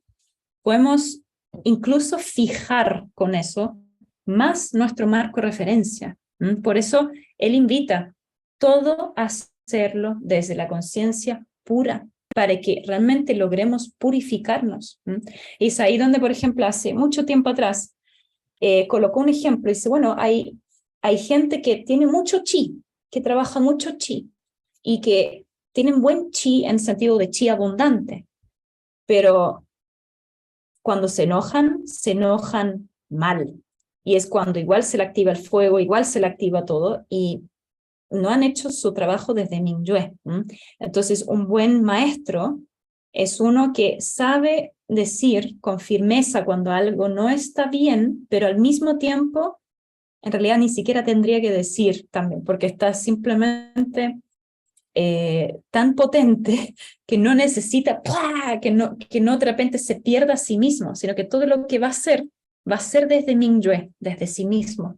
Podemos incluso fijar con eso más nuestro marco de referencia. Por eso él invita todo a hacerlo desde la conciencia pura, para que realmente logremos purificarnos. Y es ahí donde, por ejemplo, hace mucho tiempo atrás, colocó un ejemplo y dice, bueno, hay gente que tiene mucho chi, que trabaja mucho chi, y que tienen buen chi en sentido de chi abundante, pero cuando se enojan mal. Y es cuando igual se le activa el fuego, igual se le activa todo, y no han hecho su trabajo desde Mingyue. Entonces, un buen maestro es uno que sabe decir con firmeza cuando algo no está bien, pero al mismo tiempo, en realidad ni siquiera tendría que decir también, porque está simplemente tan potente que no necesita que no de repente se pierda a sí mismo, sino que todo lo que va a ser desde Mingyue, desde sí mismo.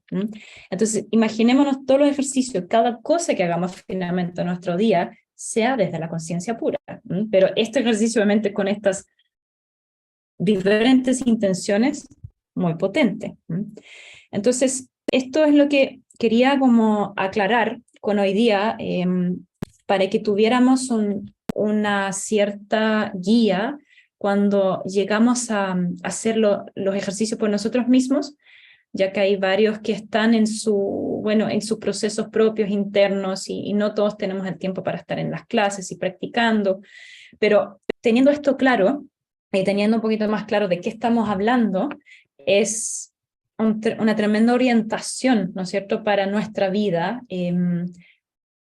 Entonces, imaginémonos todos los ejercicios, cada cosa que hagamos finalmente en nuestro día, sea desde la conciencia pura. Pero este ejercicio, obviamente, con estas diferentes intenciones, muy potente. Entonces, esto es lo que quería como aclarar con hoy día, para que tuviéramos una cierta guía cuando llegamos a hacer los ejercicios por nosotros mismos, ya que hay varios que están en sus procesos propios internos y no todos tenemos el tiempo para estar en las clases y practicando, pero teniendo esto claro y teniendo un poquito más claro de qué estamos hablando, es una tremenda orientación, ¿no es cierto?, para nuestra vida,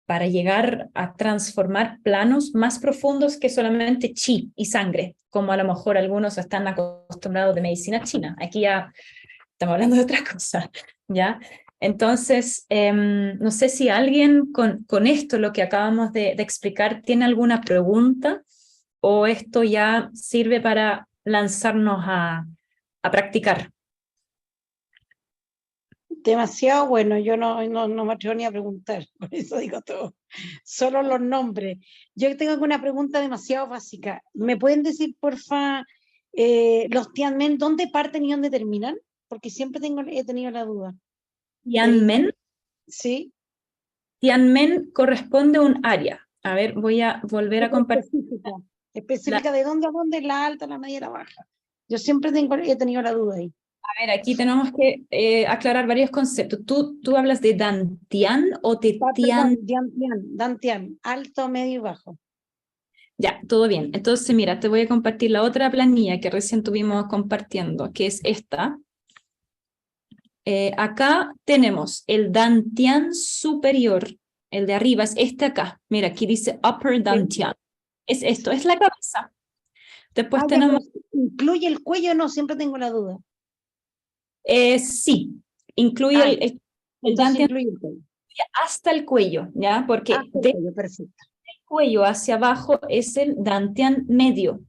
para llegar a transformar planos más profundos que solamente chi y sangre, como a lo mejor algunos están acostumbrados de medicina china. Aquí ya estamos hablando de otra cosa, ¿ya? Entonces, no sé si alguien con esto, lo que acabamos de explicar, tiene alguna pregunta, o esto ya sirve para lanzarnos a practicar.
Demasiado bueno, yo no me atrevo ni a preguntar, por eso digo todo, solo los nombres. Yo tengo una pregunta demasiado básica. ¿Me pueden decir, porfa, los Tianmen, dónde parten y dónde terminan? Porque siempre he tenido la duda.
Tianmen.
Sí.
Tianmen corresponde a un área. A ver, voy a volver a compartir.
Específica de dónde a dónde, la alta, la media, la baja. Yo siempre he tenido la duda ahí.
A ver, aquí tenemos que aclarar varios conceptos. ¿Tú hablas de Dantian o de Tian?
Dantian, alto, medio y bajo.
Ya, todo bien. Entonces, mira, te voy a compartir la otra planilla que recién tuvimos compartiendo, que es esta. Acá tenemos el Dantian superior, el de arriba es este acá. Mira, aquí dice Upper Dantian. Es esto, es la cabeza. Después tenemos...
¿Incluye el cuello o no? Siempre tengo la duda.
Sí, incluye el Dantian
incluye el cuello.
hasta el cuello, ¿ya? Porque
Perfecto.
del cuello hacia abajo es el Dantian medio.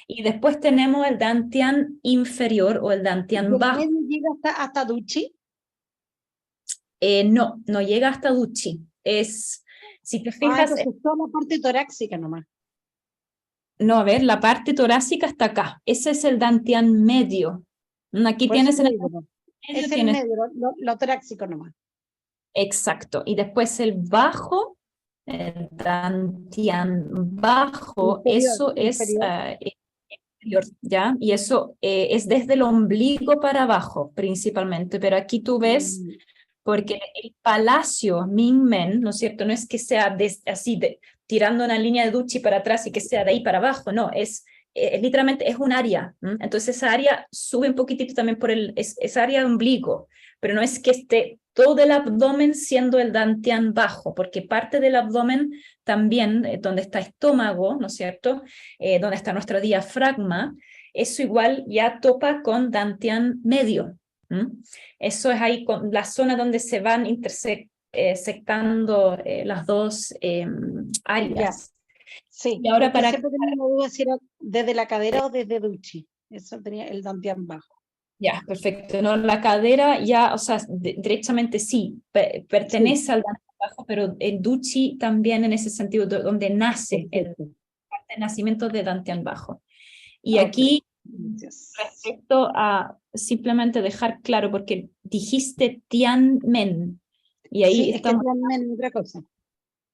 Y después tenemos el Dantian inferior o el Dantian bajo.
¿El medio llega hasta Duchi?
No llega hasta Duchi. Si te fijas...
entonces toda la parte torácica nomás.
No, a ver, la parte torácica está acá. Ese es el Dantian medio. Aquí
Por
tienes
el medio. Es el medio, lo torácico nomás.
Exacto. Y después el bajo, el Dantian bajo, eso es inferior, ¿ya? Y eso es desde el ombligo para abajo, principalmente. Pero aquí tú ves porque el palacio Mingmen, ¿no es cierto? No es que sea así, tirando una línea de Duchi para atrás y que sea de ahí para abajo, no, literalmente es un área. Entonces esa área sube un poquitito también por esa área de ombligo, pero no es que esté todo el abdomen siendo el dantian bajo, porque parte del abdomen también, donde está estómago, ¿no es cierto? Donde está nuestro diafragma, eso igual ya topa con dantian medio. Eso es ahí con la zona donde se van intersectando las dos
Ya,
áreas.
sí,
Y ahora
porque
para...
siempre tenía una duda si era desde la cadera o desde Duchi. Eso tenía el dantian bajo.
Ya, perfecto. No, la cadera ya, o sea, derechamente sí,
Sí,
pertenece al dantian bajo, pero el Duchi también en ese sentido, donde nace el
perfecto.
nacimiento de dantian bajo. Y
Ok,
aquí,
gracias.
respecto a simplemente dejar claro, porque dijiste Tianmen, y ahí
Sí, es que
estamos,
también otra cosa.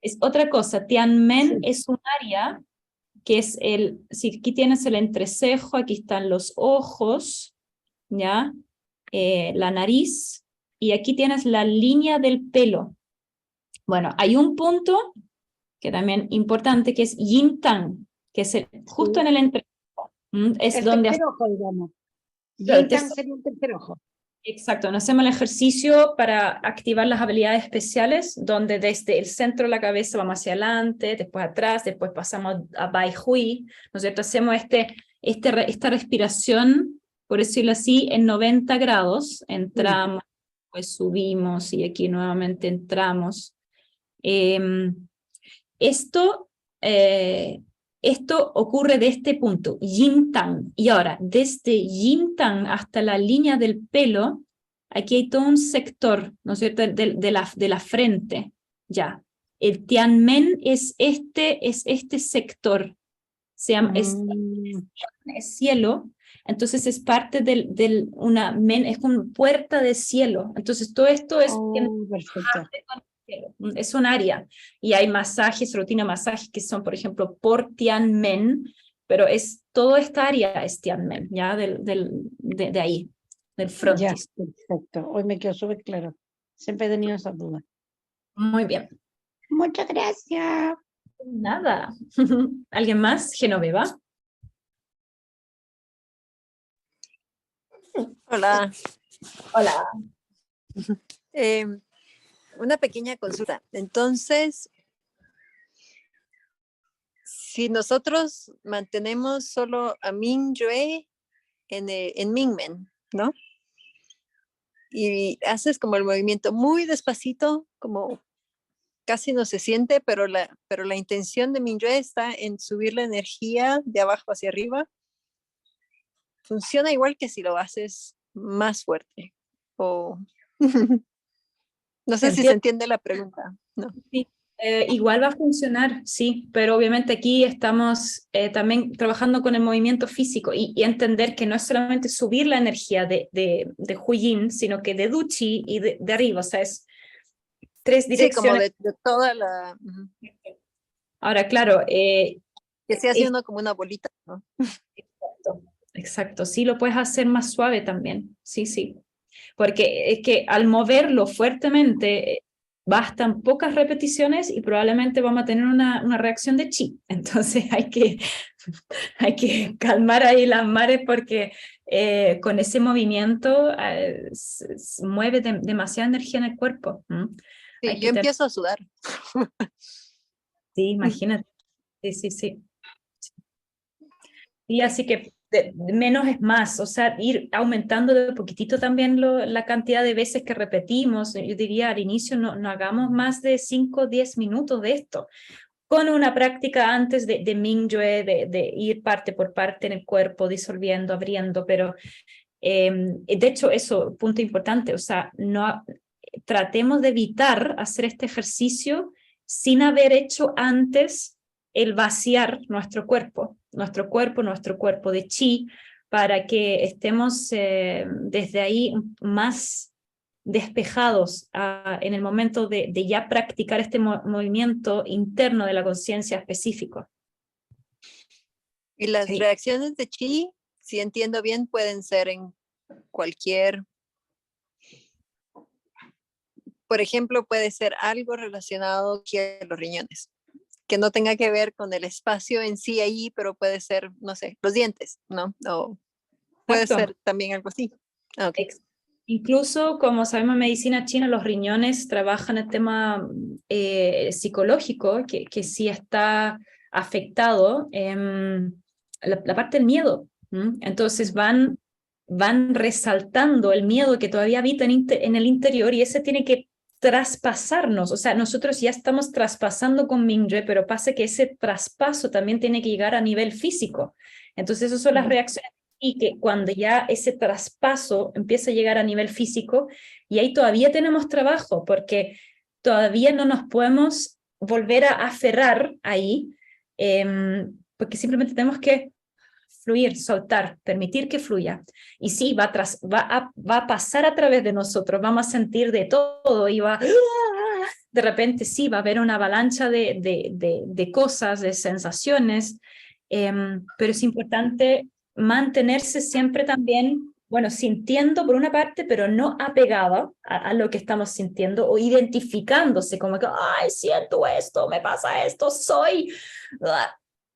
es otra cosa, Tianmen
Sí.
es un área que es si aquí tienes el entrecejo, aquí están los ojos, ¿ya? La nariz, y aquí tienes la línea del pelo. Bueno, hay un punto que también importante, que es Yin Tang, que es justo en
Sí.
el entrecejo. Es
El
donde
tercer ojo, digamos.
claro,
Yin Tang sería el tercer ojo.
exacto, nos hacemos el ejercicio para activar las habilidades especiales, donde desde el centro de la cabeza vamos hacia adelante, después atrás, después pasamos a Bai Hui, ¿no es cierto? Hacemos esta respiración, por decirlo así, en 90 grados,
Mm.
entramos, pues subimos y aquí nuevamente entramos. Eh, esto, eh, esto ocurre de este punto, yin tang. Y ahora, desde yin tang hasta la línea del pelo, aquí hay todo un sector, ¿no es cierto?, de la frente, ya. El Tianmen es este sector, se llama,
Mm.
es cielo, entonces es parte es como puerta de cielo. Entonces todo esto
Oh, perfecto.
es un área y hay masajes, rutina de masajes que son, por ejemplo, por Tianmen, pero toda esta área es Tianmen, ya de ahí, del
Ya,
frontis.
perfecto. Hoy me quedó súper claro. Siempre he tenido esa duda.
Muy bien.
Muchas gracias.
Nada. ¿Alguien más? Genoveva.
Hola.
Hola.
Eh, una pequeña consulta. Entonces, si nosotros mantenemos solo a Mingyue en Mingmen, ¿no? Y haces como el movimiento muy despacito, como casi no se siente, pero la intención de Mingyue está en subir la energía de abajo hacia arriba. Funciona igual que si lo haces más fuerte. O no sé si se
Entiendo.
entiende la pregunta. No.
Sí, igual va a funcionar, sí, pero obviamente aquí estamos también trabajando con el movimiento físico y entender que no es solamente subir la energía de Huyin, sino que de Duchi y de arriba, o sea, es tres
Sí, como
direcciones.
de toda la... Ujú.
Ahora, claro,
Que se hace uno como una bolita, ¿no?
exacto, exacto, sí lo puedes hacer más suave también, sí, sí, porque es que al moverlo fuertemente bastan pocas repeticiones y probablemente vamos a tener una reacción de chi, entonces hay que calmar ahí las mares porque con ese movimiento mueve demasiada energía en el cuerpo.
Sí,
Hay
yo
que tener,
empiezo a sudar.
sí, imagínate, sí, sí, sí. Y así que menos es más, o sea, ir aumentando de poquitito también la cantidad de veces que repetimos. Yo diría al inicio no hagamos más de 5 o 10 minutos de esto, con una práctica antes de Mingyue, de ir parte por parte en el cuerpo, disolviendo, abriendo, pero de hecho eso, punto importante, o sea, no tratemos de evitar hacer este ejercicio sin haber hecho antes el vaciar nuestro cuerpo de chi, para que estemos desde ahí más despejados en el momento de ya practicar este movimiento interno de la conciencia específico.
Y las
Sí.
reacciones de chi, si entiendo bien, pueden ser en cualquier por ejemplo, puede ser algo relacionado con los riñones, que no tenga que ver con el espacio en sí ahí, pero puede ser, no sé, los dientes, ¿no? O puede
Exacto.
ser también algo así. Ok.
Incluso, como sabemos en medicina china, los riñones trabajan el tema psicológico, que sí está afectado, la parte del miedo. Entonces van resaltando el miedo que todavía habita en el interior, y ese tiene que traspasarnos. O sea, nosotros ya estamos traspasando con Mingyue, pero pasa que ese traspaso también tiene que llegar a nivel físico. Entonces, esas son las reacciones. Y que cuando ya ese traspaso empieza a llegar a nivel físico, y ahí todavía tenemos trabajo, porque todavía no nos podemos volver a aferrar ahí, porque simplemente tenemos que fluir, soltar, permitir que fluya. Y sí, va a pasar a través de nosotros, vamos a sentir de todo, y de repente sí, va a haber una avalancha de cosas, de sensaciones, pero es importante mantenerse siempre también, bueno, sintiendo por una parte, pero no apegado a lo que estamos sintiendo, o identificándose como que, ay, siento esto, me pasa esto, soy...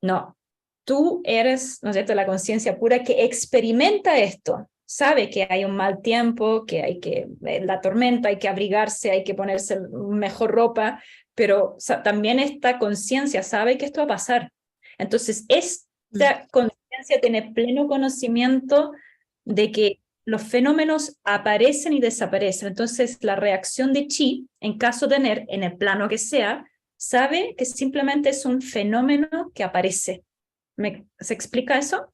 No, tú eres, ¿no es cierto?, la conciencia pura que experimenta esto, sabe que hay un mal tiempo, que hay que, la tormenta, hay que abrigarse, hay que ponerse mejor ropa, pero también esta conciencia sabe que esto va a pasar. Entonces, esta conciencia tiene pleno conocimiento de que los fenómenos aparecen y desaparecen. Entonces, la reacción de chi, en caso de tener, en el plano que sea, sabe que simplemente es un fenómeno que aparece. ¿Se explica eso?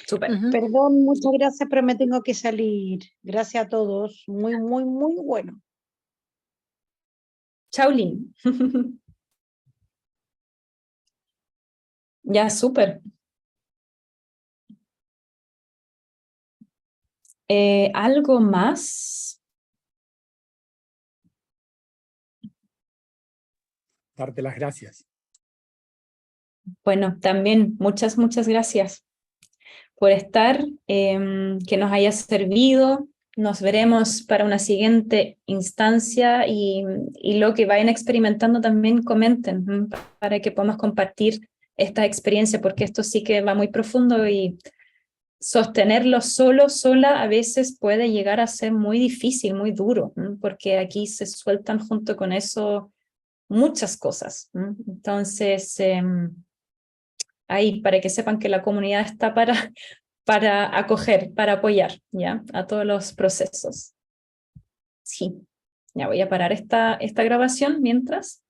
Súper.
Perdón, muchas gracias, pero me tengo que salir. Gracias a todos. Muy, muy, muy bueno.
Chao, Lin. Ya, súper. ¿Algo más?
Darte las gracias.
Bueno, también muchas, muchas gracias por estar, que nos haya servido. Nos veremos para una siguiente instancia, y lo que vayan experimentando también comenten, para que podamos compartir esta experiencia, porque esto sí que va muy profundo, y sostenerlo sola, a veces puede llegar a ser muy difícil, muy duro, porque aquí se sueltan junto con eso muchas cosas. Entonces, ahí, para que sepan que la comunidad está para acoger, para apoyar, ¿ya?, a todos los procesos. Sí, ya voy a parar esta grabación mientras.